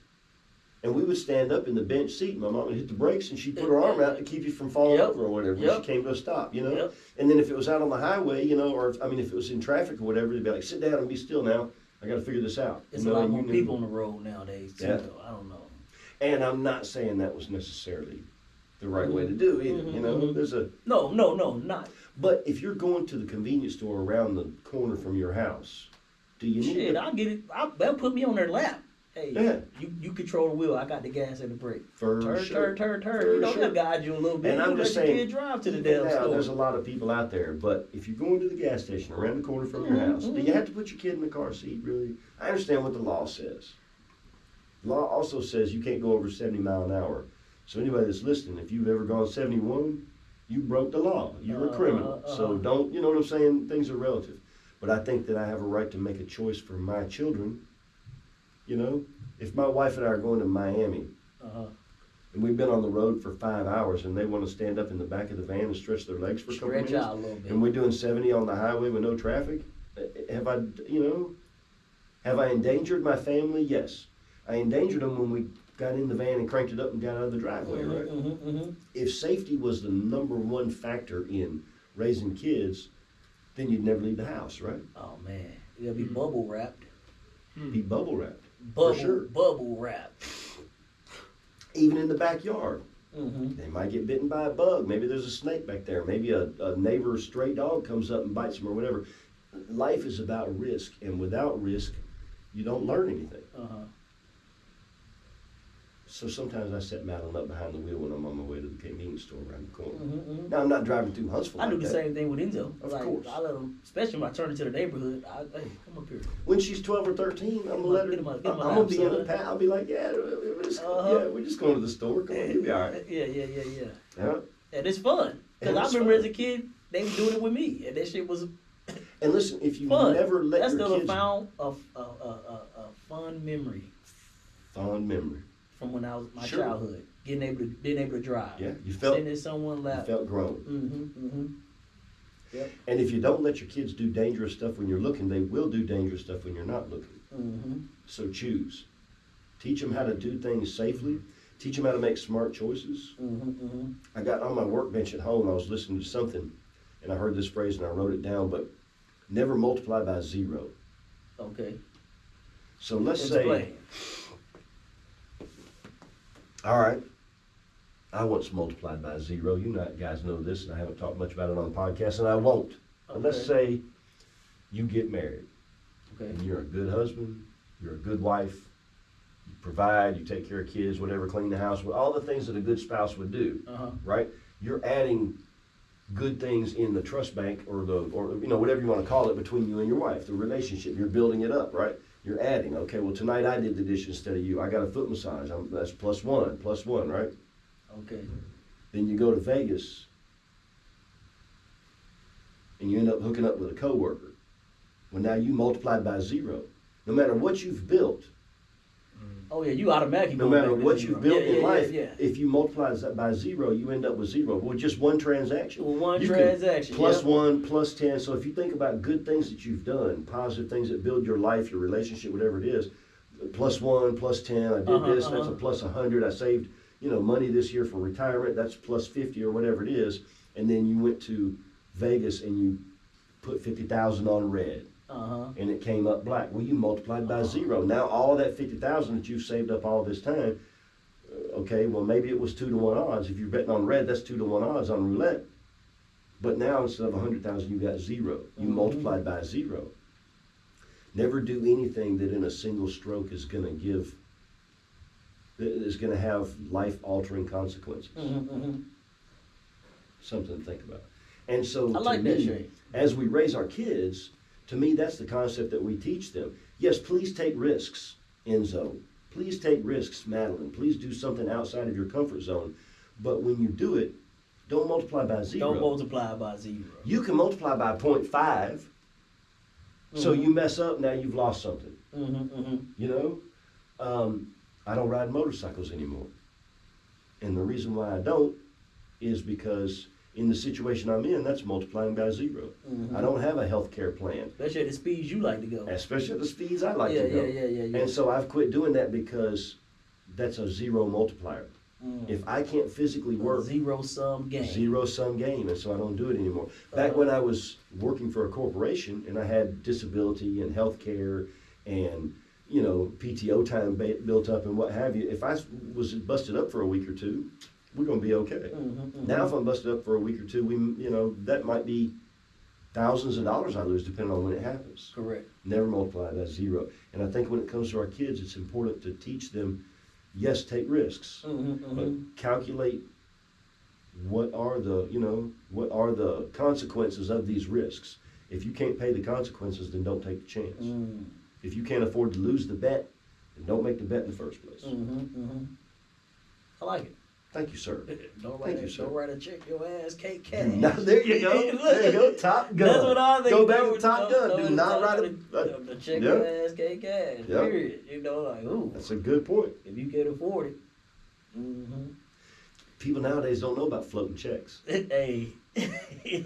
and we would stand up in the bench seat. My mom would hit the brakes, and she'd put her arm out to keep you from falling over or whatever when she came to a stop, you know. Yep. And then if it was out on the highway, you know, or if it was in traffic or whatever, they'd be like, "Sit down and be still now. I got to figure this out." It's you a know, lot and more you knew. people on the road nowadays too. Yeah. Though. I don't know. And I'm not saying that was necessarily the right way to do either. You know, there's a No, not. But if you're going to the convenience store around the corner from your house, do you need Shit, I'll get it. They'll put me on their lap. Hey, Yeah. you control the wheel. I got the gas and the brake. For Turn. For You know, sure. they'll guide you a little bit. And I'm just let your saying, kid drive to the even damn now, store. there's a lot of people out there, but if you're going to the gas station around the corner from your house, do you have to put your kid in the car seat, really? I understand what the law says. The law also says you can't go over 70 miles an hour. So anybody that's listening, if you've ever gone 71, you broke the law. You're a criminal. So don't, you know what I'm saying? Things are relative. But I think that I have a right to make a choice for my children. You know, if my wife and I are going to Miami, and we've been on the road for 5 hours, and they want to stand up in the back of the van and stretch their legs for a couple minutes, Stretch out a little bit. and we're doing 70 on the highway with no traffic, have I endangered my family? Yes. I endangered them when we got in the van and cranked it up and got out of the driveway, right? If safety was the number one factor in raising kids, then you'd never leave the house, right? Oh man, it'll be bubble wrapped. Be bubble wrapped. Bubble wrapped. Even in the backyard. They might get bitten by a bug. Maybe there's a snake back there. Maybe a neighbor's stray dog comes up and bites them or whatever. Life is about risk, and without risk, you don't learn anything. So sometimes I set Madeline up behind the wheel when I'm on my way to the convenience store around the corner. Now, I'm not driving through Huntsville I do like the that. same thing with Enzo. Of Like, course. I let him, especially when I turn into the neighborhood. Hey, come up here. When she's 12 or 13, I'm gonna let her. Get him I'm a gonna lap, be in the son. path. I'll be like, yeah, we're just going to the store. Come on, you'll be all right. Yeah. Yeah. And it's fun. Because And I it's remember fun. as a kid, they were doing it with me. And that shit was And listen, if you fun. never let That's your still kids. a fun memory Fond memory. from when I was my Sure. childhood. Being able to drive. Yeah, you felt. Sitting in someone's You lap. felt grown. Yep. And if you don't let your kids do dangerous stuff when you're looking, they will do dangerous stuff when you're not looking. So choose. Teach them how to do things safely. Teach them how to make smart choices. I got on my workbench at home, I was listening to something, and I heard this phrase and I wrote it down, but never multiply by zero. Okay. So let's Explain. say, all right, I once multiplied by zero. You guys know this, and I haven't talked much about it on the podcast, and I won't. But let's say you get married, and you're a good husband, you're a good wife, you provide, you take care of kids, whatever, clean the house, all the things that a good spouse would do, right? You're adding good things in the trust bank or whatever you want to call it between you and your wife, the relationship. You're building it up, right? You're adding. Okay, well, tonight I did the dishes instead of you. I got a foot massage. That's plus one, right? Okay. Then you go to Vegas and you end up hooking up with a coworker. Well, now you multiplied by zero. No matter what you've built, Oh yeah, you automatically. no go matter back to what zero. you've built in life, Yeah. if you multiply that by zero, you end up with zero. Well, just one transaction. Well, one You can transaction. plus yep. 1, plus 10. So if you think about good things that you've done, positive things that build your life, your relationship, whatever it is, plus 1, plus 10, I did this, that's a plus 100. I saved, money this year for retirement, that's plus 50 or whatever it is. And then you went to Vegas and you put 50,000 on red. And it came up black. Well, you multiplied by zero. Now all that 50,000 that you've saved up all this time, okay, well maybe it was 2-to-1 odds. If you're betting on red, that's 2-to-1 odds on roulette. But now instead of 100,000, you got zero. You multiplied by zero. Never do anything that in a single stroke is going to have life-altering consequences. Something to think about. And so, I like that, Shay. as we raise our kids, to me, that's the concept that we teach them. Yes, please take risks, Enzo. Please take risks, Madeline. Please do something outside of your comfort zone. But when you do it, Don't multiply by 0. Don't multiply by 0. You can multiply by 0.5. So Mm-hmm. you mess up, now you've lost something. Mm-hmm. You know? I don't ride motorcycles anymore. And the reason why I don't is because in the situation I'm in, that's multiplying by 0. Mm-hmm. I don't have a health care plan. Especially at the speeds you like to go. Especially at the speeds I like to go. Yeah. And so I've quit doing that because that's a 0 multiplier. If I can't physically work, zero-sum game. Zero-sum game, and so I don't do it anymore. Back when I was working for a corporation and I had disability and health care and, you know, PTO time built up and what have you, if I was busted up for a week or two, we're going to be okay. Now if I'm busted up for a week or two, that might be thousands of dollars I lose depending on when it happens. Correct. Never multiply that 0. And I think when it comes to our kids, it's important to teach them, yes, take risks, but calculate what are the consequences of these risks. If you can't pay the consequences, then don't take the chance. If you can't afford to lose the bet, then don't make the bet in the first place. I like it. Thank you, sir. Don't Thank you, sir. Don't write a check your ass, Kate Do Cash. not- there you go. There you go. Top Gun. That's what I think. Go back to Top Gun. Do not write a check your ass, Kate Cash. Yep. Period. You know, like, ooh. That's a good point. If you can afford it. People nowadays don't know about floating checks. Hey. You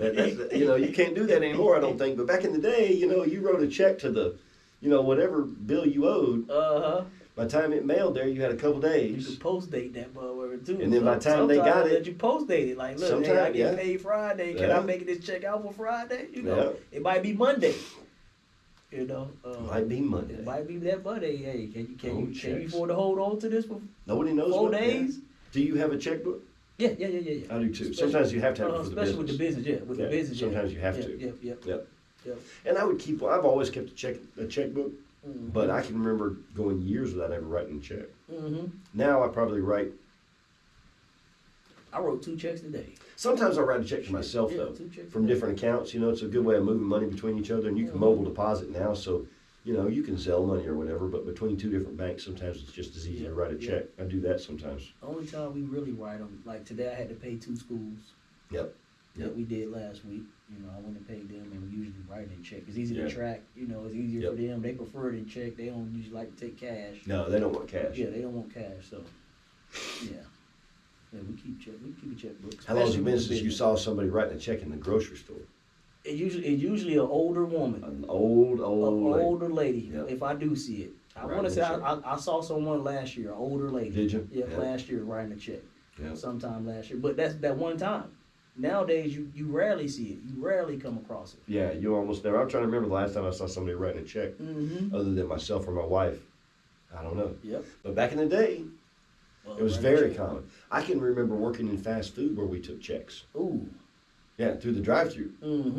can't do that anymore, I don't think. But back in the day, you wrote a check to the, whatever bill you owed. By the time it mailed there, you had a couple You days. could post date that motherfucker too. And then by the time they got it, you post date it. Like, look, hey, I get paid Friday. Can I make this check out for Friday? It might be Monday. Might be Monday. It might be that Monday. Hey, can you checks. afford to hold on to this for Nobody knows 4 what, days? Yeah. Do you have a checkbook? Yeah. I do too. Sometimes you have to have it for the especially business. with the business, With the business, Sometimes you have to. Yep. And I've always kept a checkbook, but I can remember going years without ever writing a check. Now I probably write. I wrote 2 checks today. Sometimes I write a check to myself though, 2 checks from today. different accounts. It's a good way of moving money between each other, and you can mobile deposit now, so you can Zelle money or whatever. But between 2 different banks, sometimes it's just as easy to write a check. I do that sometimes. Only time we really write them, like today, I had to pay 2 schools. Yep. That we did last week. I went and paid them, and we usually write it in check. It's easy to track. It's easier for them. They prefer it in check. They don't usually like to take cash. No, they don't want cash. Yeah, they don't want cash. So, yeah, we keep check. We keep a checkbook. How long has it been since you saw somebody writing a check in the grocery store? It's usually an older woman. An older lady. Yep. If I do see it, I Right, want to say sure. I saw someone last year, an older lady. Did you? Yeah, last year writing a check. Yeah. Sometime last year, but that's that one time. Nowadays, you rarely see it. You rarely come across it. Yeah, you almost never. I'm trying to remember the last time I saw somebody writing a check, other than myself or my wife. I don't know. Yep. But back in the day, it was very common. I can remember working in fast food where we took checks. Ooh. Yeah, through the drive-through.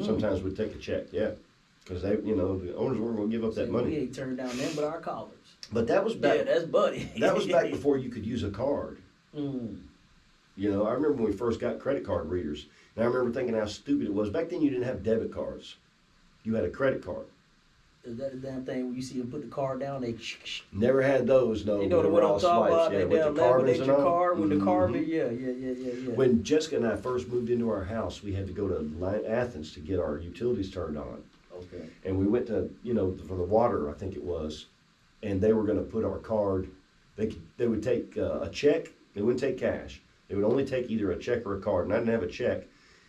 Sometimes we'd take a check. Yeah, because they, the owners weren't going to give up that money. We ain't turned down them, but our collars. But that was back. Yeah, that's buddy. That was back before you could use a card. I remember when we first got credit card readers, and I remember thinking how stupid it was. Back then, you didn't have debit cards; you had a credit card. Is that the damn thing where you see them put the card down? They never had those. No, you know they what were I'm all talking swipes. about? Yeah, They with down the carbons laminate and your all. card with the carbon. Yeah. When Jessica and I first moved into our house, we had to go to Athens to get our utilities turned on. Okay. And we went to, for the water, I think it was, and they were going to put our card. They would take a check. They wouldn't take cash. They would only take either a check or a card, and I didn't have a check.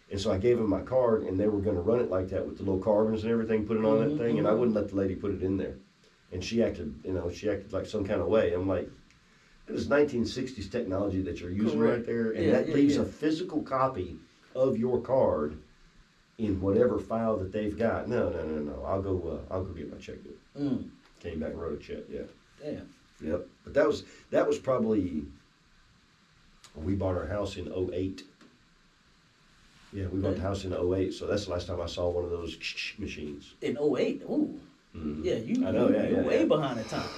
And so I gave them my card, and they were going to run it like that with the little carbons and everything, put it on that thing, and I wouldn't let the lady put it in there. And she acted like some kind of way. I'm like, it is 1960s technology that you're using right there, and that leaves a physical copy of your card in whatever file that they've got. No. I'll go get my checkbook. Came back and wrote a check. Yeah. Damn. Yep. But that was probably. We bought our house in 2008. Yeah, we bought the house in 2008, so that's the last time I saw one of those machines. In 2008? Ooh. Yeah, you're way behind the times.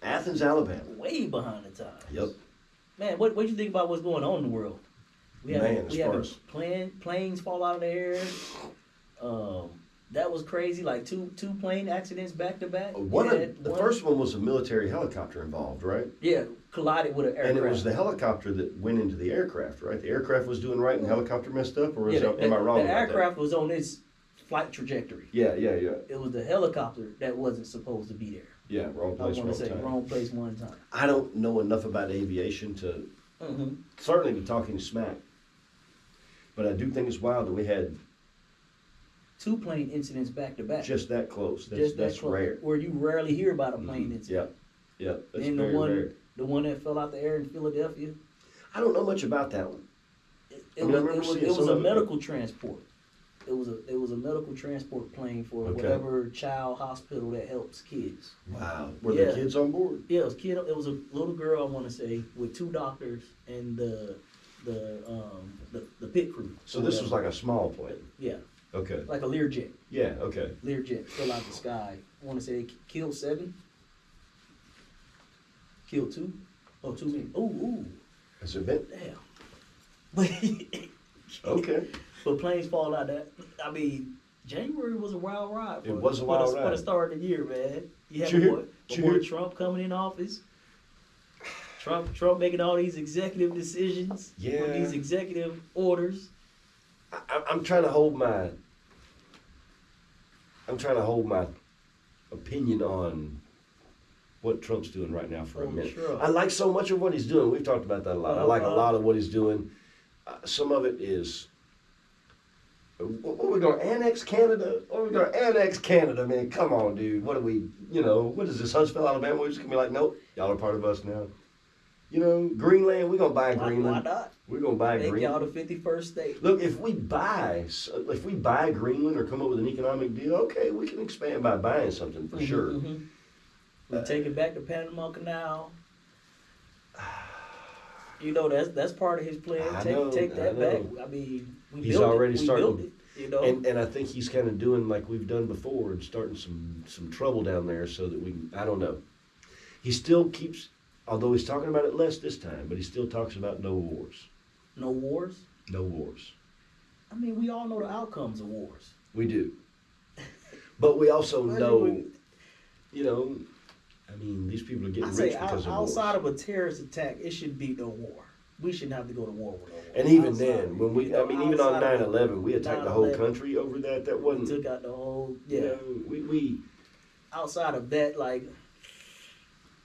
Athens, Alabama. Way behind the times. Yep. Man, what you think about what's going on in the world? We had planes fall out of the air. That was crazy. Like two plane accidents back to back. The first one was a military helicopter involved, right? Yeah, collided with an aircraft. And it was the helicopter that went into the aircraft, right? The aircraft was doing right and the helicopter messed up, or am I wrong the about aircraft that? was on its flight trajectory. Yeah. It was the helicopter that wasn't supposed to be there. Yeah, wrong place, wrong time. Wrong place, one time. I don't know enough about aviation to certainly be talking smack. But I do think it's wild that we had 2 plane incidents back to back. just that close. That's close, rare. Where you rarely hear about a plane incident. Yeah. That's And very rare. the one that fell out the air in Philadelphia. I don't know much about that one. It was a medical transport. It was a medical transport plane for whatever child hospital that helps kids. Wow. Were there kids on board? Yeah, it was a little girl, I want to say, with 2 doctors and the pit crew. So this was like a small plane. Yeah. Okay. Like a Learjet. Yeah. Okay. Learjet fell out the sky. I want to say it killed 7. Killed 2. Oh, 2 men. Ooh. Has it been? Damn. Okay. But planes fall out that. I mean, January was a wild ride. It was a wild ride. For the start of the year, man. You have boy Trump coming in office. Trump making all these executive decisions. Yeah. These executive orders. I'm trying to hold my opinion on what Trump's doing right now for a minute. Sure. I like so much of what he's doing. We've talked about that a lot. I like a lot of what he's doing. Some of it is, we're going to annex Canada? We're going to annex Canada, man. Come on, dude. What are we, what is this, Huntsville, Alabama? We're just going to be like, nope, y'all are part of us now. Greenland, we're going to buy Greenland. Why not? We're going to buy Make Greenland. y'all the 51st state. Look, if we buy Greenland or come up with an economic deal, okay, we can expand by buying something for sure. We take it back to Panama Canal. That's part of his plan. Take that back. I mean, he's already starting. And I think he's kind of doing like we've done before and starting some trouble down there so that I don't know. He still keeps, although he's talking about it less this time, but he still talks about no wars. No wars? No wars. I mean, we all know the outcomes of wars. We do. But we also know, these people are getting rich because of wars. Outside of a terrorist attack, it should be no war. We shouldn't have to go to war with no war. And even then, when even on 9/11, we attacked the whole country over that. That wasn't. Took out the whole. We. Outside of that,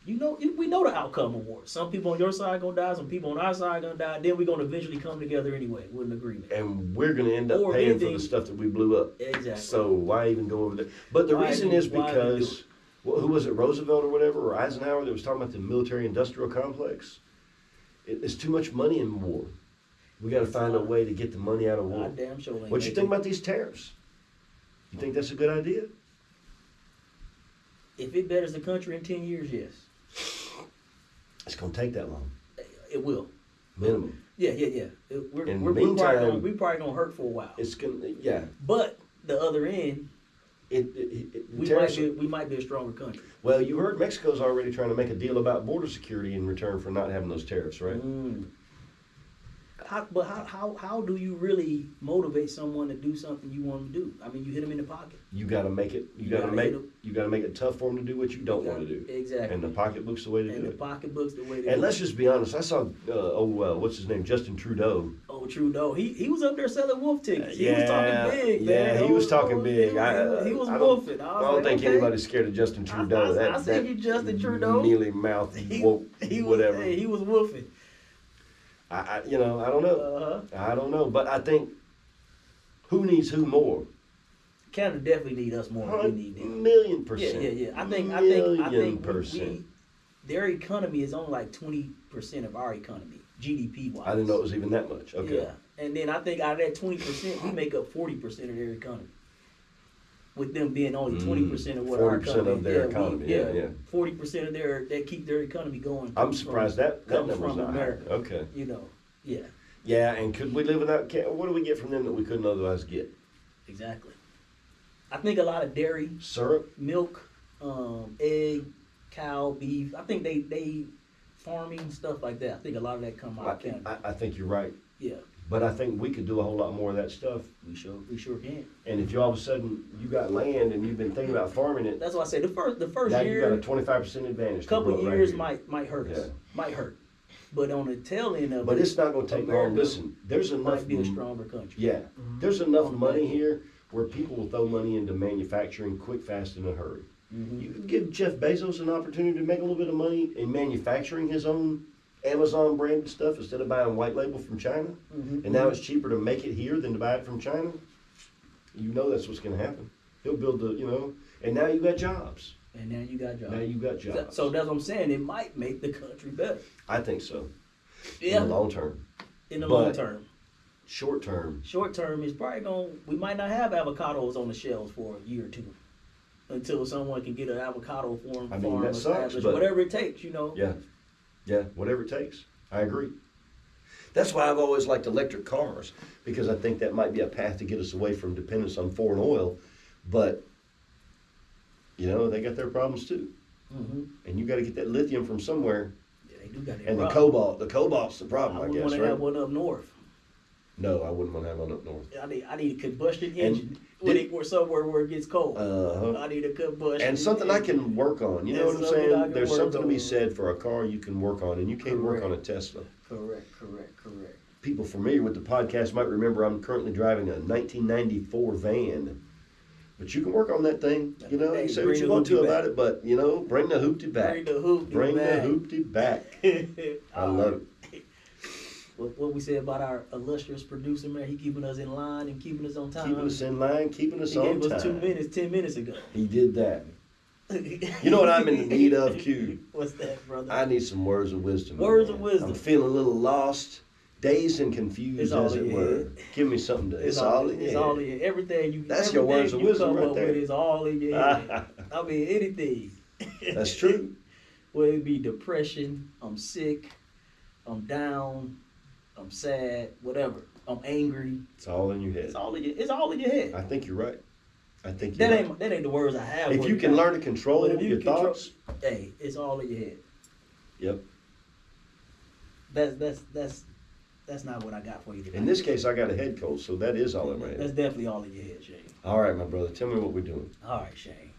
we know the outcome of war. Some people on your side gonna die. Some people on our side gonna die. Then we're gonna eventually come together anyway with an agreement. And we're gonna end up paying for the stuff that we blew up. Exactly. So why even go over there? But the reason is because. Who was it, Roosevelt or whatever, or Eisenhower, that was talking about the military-industrial complex? It's too much money in war. We got to find a way to get the money out of war. Damn sure. What you think about these tariffs? You think that's a good idea? If it betters the country in 10 years, yes. It's going to take that long. It will. Minimum. Yeah. We're probably going to hurt for a while. It's going to, yeah. But the other end, we might be a stronger country. Well, you heard Mexico's already trying to make a deal about border security in return for not having those tariffs, right? How do you really motivate someone to do something you want them to do? I mean, you hit them in the pocket. You got to make it. You got to make it tough for them to do what you don't want to do. Exactly. And the pocketbook's the way to do it. And the pocketbook's the way to do it. And let's just be honest. I saw what's his name, Justin Trudeau. Oh, Trudeau. He was up there selling wolf tickets. He was talking big, man. Yeah, he was talking big. He was wolfing. I don't think anybody's scared of Justin Trudeau. I said you, Justin Trudeau. Mealy mouth, whatever. He was wolfing. I don't know. I don't know, but I think who needs who more? Canada definitely need us more than we need them. 1,000,000%. Yeah. I think their economy is only like 20% of our economy, GDP wise. I didn't know it was even that much. Okay. Yeah, and then I think out of that 20%, we make up 40% of their economy. With them being only 20% of what our economy. 40% of their economy. Yeah. 40% of that keep their economy going. I'm surprised that number's from not America. high. Okay. Yeah. Yeah, and could we live without? What do we get from them that we couldn't otherwise get? Exactly. I think a lot of dairy, syrup, milk, egg, cow, beef. I think they farming stuff like that. I think a lot of that come out of Canada. I think you're right. Yeah. But I think we could do a whole lot more of that stuff. We sure can. And if you all of a sudden you got land and you've been thinking about farming it, That's why I say the first now year, you got a 25% advantage. couple to grow it years right here. might hurt us, Yeah. might hurt. But on the tail end of But it, it's not going to take long. America Listen, there's enough. might be a stronger country. Yeah, there's enough On the money back end. here where people will throw money into manufacturing quick, fast, in a hurry. Mm-hmm. You could give Jeff Bezos an opportunity to make a little bit of money in manufacturing his own Amazon branded stuff instead of buying white label from China. Mm-hmm. And now it's cheaper to make it here than to buy it from China. You know that's what's going to happen. He'll build the, and now you got jobs. And now you got jobs. Now you got jobs. So that's what I'm saying. It might make the country better. I think so. Yeah. In the long term. In the But- long term. Short term. Short term is probably we might not have avocados on the shelves for a year or two. Until someone can get an avocado farm I mean, that sucks, established, but- whatever it takes, Yeah. Yeah, whatever it takes. I agree. That's why I've always liked electric cars, because I think that might be a path to get us away from dependence on foreign oil. But, they got their problems too. Mm-hmm. And you got to get that lithium from somewhere. Yeah, they do got that And the problem. cobalt's the problem, I I wouldn't guess, want to right? have one up north. No, I wouldn't want to have one up north. I need a combustion engine or somewhere where it gets cold. Uh-huh. I need a combustion. And something I can work on. You know And what I'm something I saying? can There's work something to be on. said for a car you can work on, and you can't work on a Tesla. Correct. People familiar with the podcast might remember I'm currently driving a 1994 van. But you can work on that thing, Hey, you say what bring you the want to hoopty about back. it, but, bring the hoopty back. Bring the hoopty Bring back. the hoopty back. I love it. What we say about our illustrious producer, man, he keeping us in line and keeping us on time. Keeping us in line, keeping us he on gave time. us 2 minutes, 10 minutes ago. He did that. You know what I'm in the need of, Q? What's that, brother? I need some words of wisdom. Words of man. wisdom. I'm feeling a little lost, dazed and confused, It's all as it in your were. head. Give me something to. It's all in your It's head. all in your everything you. That's your words everything of you wisdom come right up there. with is all in your head. I mean anything. That's true. Whether it be depression, I'm sick, I'm down, I'm sad, whatever. I'm angry. It's all in your head. It's all in your head. I think you're right. I think you're right. That ain't the words I have. If for you can now. learn to control But if you your control- thoughts, Hey, it's all in your head. yep. That's not what I got for you today. In this case, I got a head cold, so that is all in my That's head. definitely all in your head, Shane. All right, my brother, tell me what we're doing. All right, Shane.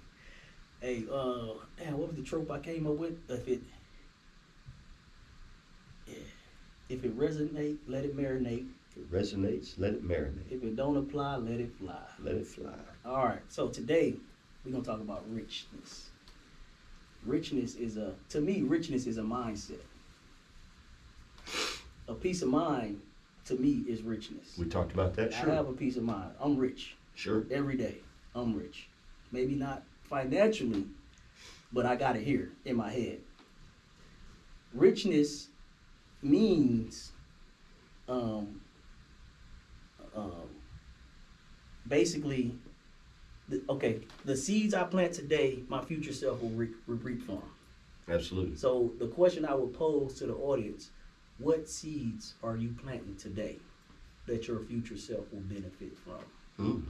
Hey, damn, what was the trope I came up with? If it resonate, let it marinate. If it resonates, let it marinate. If it don't apply, let it fly. Let it fly. All right, so today we're gonna talk about richness. Richness is a mindset. A peace of mind, to me, is richness. We talked about that, I sure. have a peace of mind. I'm rich. Sure. Every day, I'm rich. Maybe not financially, but I got it here in my head. Richness means basically, the seeds I plant today, my future self will reap from. Absolutely. So the question I would pose to the audience, what seeds are you planting today that your future self will benefit from? Mm.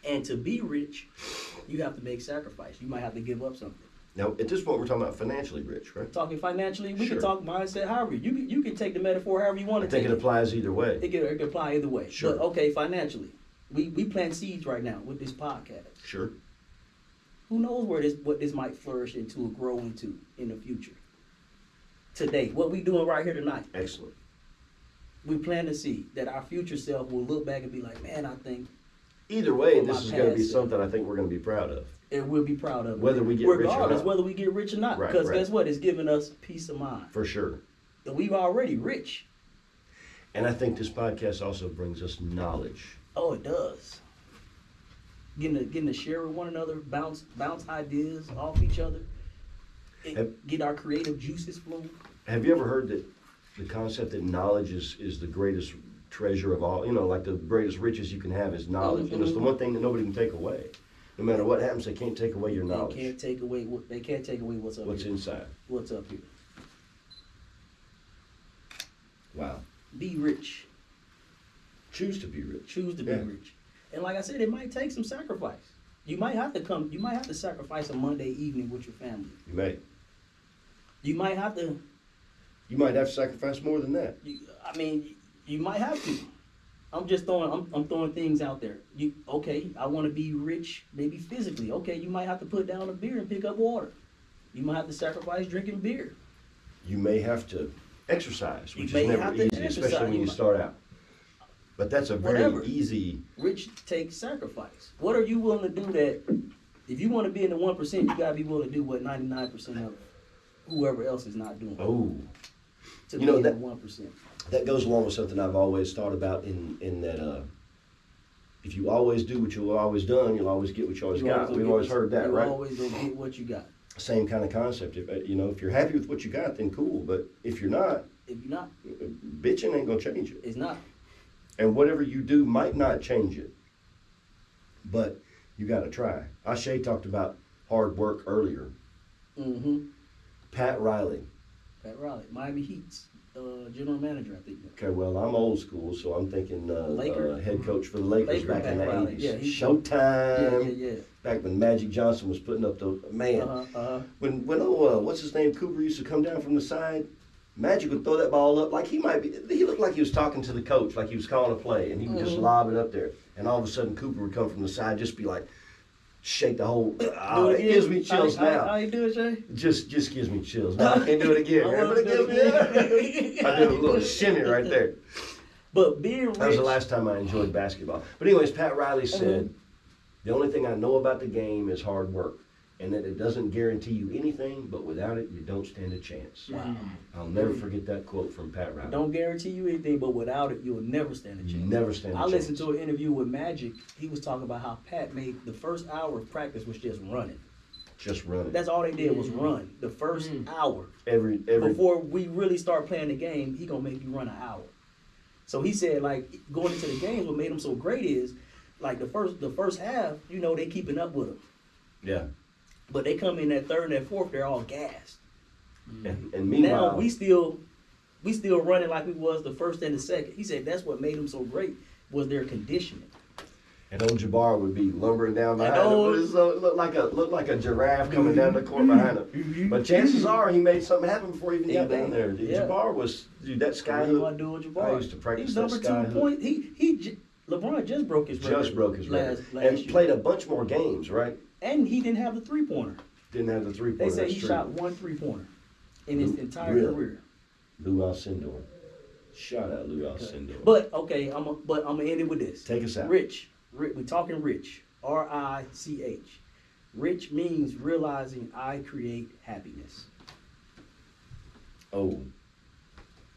And to be rich, you have to make sacrifice. You might have to give up something. Now, at this point, we're talking about financially rich, right? Talking financially, we Sure. can talk mindset, however. You can take the metaphor however you want I to think take it applies either way. It can apply either way. Sure. But okay, financially, we plant seeds right now with this podcast. Sure. Who knows what this might flourish into or grow into in the future? Today, what we doing right here tonight, Excellent. we plant a seed that our future self will look back and be like, man, I think Either way, For this my is going to be past, something I think we're going to be proud of. and we'll be proud of it. Whether we get rich or regardless not. whether we get rich or not. Right, Because right. guess what? It's giving us peace of mind. For sure. And we've already rich. And I think this podcast also brings us knowledge. Oh, it does. Getting to share with one another, bounce ideas off each other, get our creative juices flowing. Have you ever heard that the concept that knowledge is the greatest treasure of all? You know, like the greatest riches you can have is knowledge. And it's the one thing that nobody can take away. No matter what happens, they can't take away your knowledge. They can't take away what's up What's here. inside. What's up here. Wow. Be rich. Choose to be rich. Choose to be Yeah. rich. And like I said, it might take some sacrifice. You might have to sacrifice a Monday evening with your family. You may. You might have to You might have to sacrifice more than that. you might have to. I'm just throwing. I'm throwing things out there. Okay? I want to be rich, maybe physically. Okay, you might have to put down a beer and pick up water. You might have to sacrifice drinking beer. You may have to exercise, which You is may never have to easy, exercise. especially when You you might- start out. But that's a very Whatever. easy. Rich takes sacrifice. What are you willing to do that? If you want to be in the 1%, you gotta be willing to do what 99% of whoever else is not doing. Oh, To you be know in the that- 1%. that goes along with something I've always thought about in that if you always do what you've always done, you'll always get what you always got. We've always heard that, right? You always gonna get what you got. Same kind of concept. If if you're happy with what you got, then cool. But if you're not, If you're not, bitching ain't gonna change it. it's not. And whatever you do might not change it. But you got to try. Ashe talked about hard work earlier. Mm-hmm. Pat Riley. Pat Riley, Miami Heat's general manager, I think. Okay, well, I'm old school, so I'm thinking Laker? head coach for the Lakers Laker, back in the Pat Riley. 80s. Yeah, he- Showtime. Yeah. Back when Magic Johnson was putting up the man. When what's his name, Cooper used to come down from the side, Magic would throw that ball up like he looked like he was talking to the coach, like he was calling a play, and he would just lob it up there. And all of a sudden, Cooper would come from the side, just be like, shake the whole. Oh, it gives me chills now. How you do it, Jay? Just gives me chills. Now I can't do it again. I wanna But it do gives it me- again. I did a little shimmy right there. But being rich. That was the last time I enjoyed basketball. But anyways, Pat Riley said, the only thing I know about the game is hard work, and that it doesn't guarantee you anything, but without it, you don't stand a chance. Wow. I'll never forget that quote from Pat Riley. Don't guarantee you anything, but without it, you'll never stand a You chance. never stand a I chance. listened to an interview with Magic. He was talking about how Pat made the first hour of practice was just running. Just run it. That's all they did was run. The first hour. Every Before we really start playing the game, he gonna make you run an hour. So he said, like, going into the games, what made him so great is, like, the first half, they keeping up with him. yeah. But they come in that third and that fourth, they're all gassed. And meanwhile, Now we still running like we was the first and the second. He said that's what made them so great was their conditioning. and old Jabbar would be lumbering down behind And him. old- It looked like a giraffe coming down the court behind him. But chances are he made something happen before he even got down there. Yeah. Jabbar was that sky What do I hook. do with Jabbar? I used to practice He's that number sky 2 hook. point. LeBron just broke his record. Just broke his record. last And year. played a bunch more games, right? And he didn't have the 3-pointer. Didn't have the They three-pointer. say that's he true. shot 1 3-pointer in his entire Really? career. Lou Alcindor. Shout out Lou Alcindor. But okay, I'm gonna end it with this. Take us out. Rich. We talking rich. RICH. Rich means realizing I create happiness. Oh,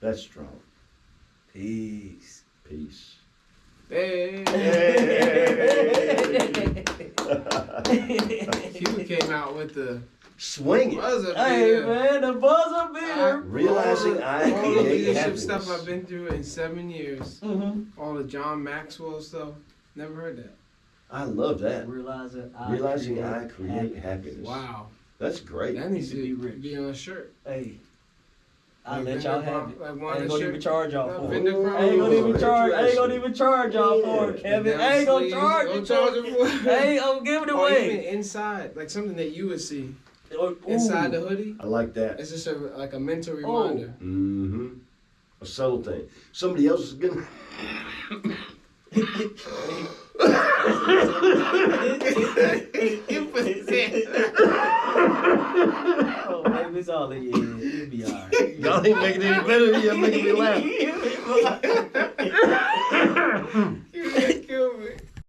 that's strong. Peace. Peace. Hey. Q came out with the Swing it. buzzer Hey beater. man, the buzzer beater. Realizing I all the create leadership happiness. stuff I've been through in 7 years. Mm-hmm. All the John Maxwell stuff. Never heard that. I love that. Realizing I create happiness. Wow. That's great. That needs to to be be, rich. on a shirt. Hey, I'll Like let y'all Vendor have it. Like I one ain't of gonna the even shirt- charge y'all No, for it. Vendor I ain't gonna Chronicles. even charge. I ain't gonna Interesting. even charge y'all for it, Yeah. Kevin. And I ain't gonna sleeves, charge don't you. charge them for it. I ain't gonna give it Or even away. inside, like something that you would see Ooh. inside the hoodie. I like that. It's just like a mental Oh. reminder. Mm-hmm. A subtle thing. Somebody else is gonna. Oh, baby, it's all in your head. You'll be all right. Y'all ain't making it any better. You're making me laugh.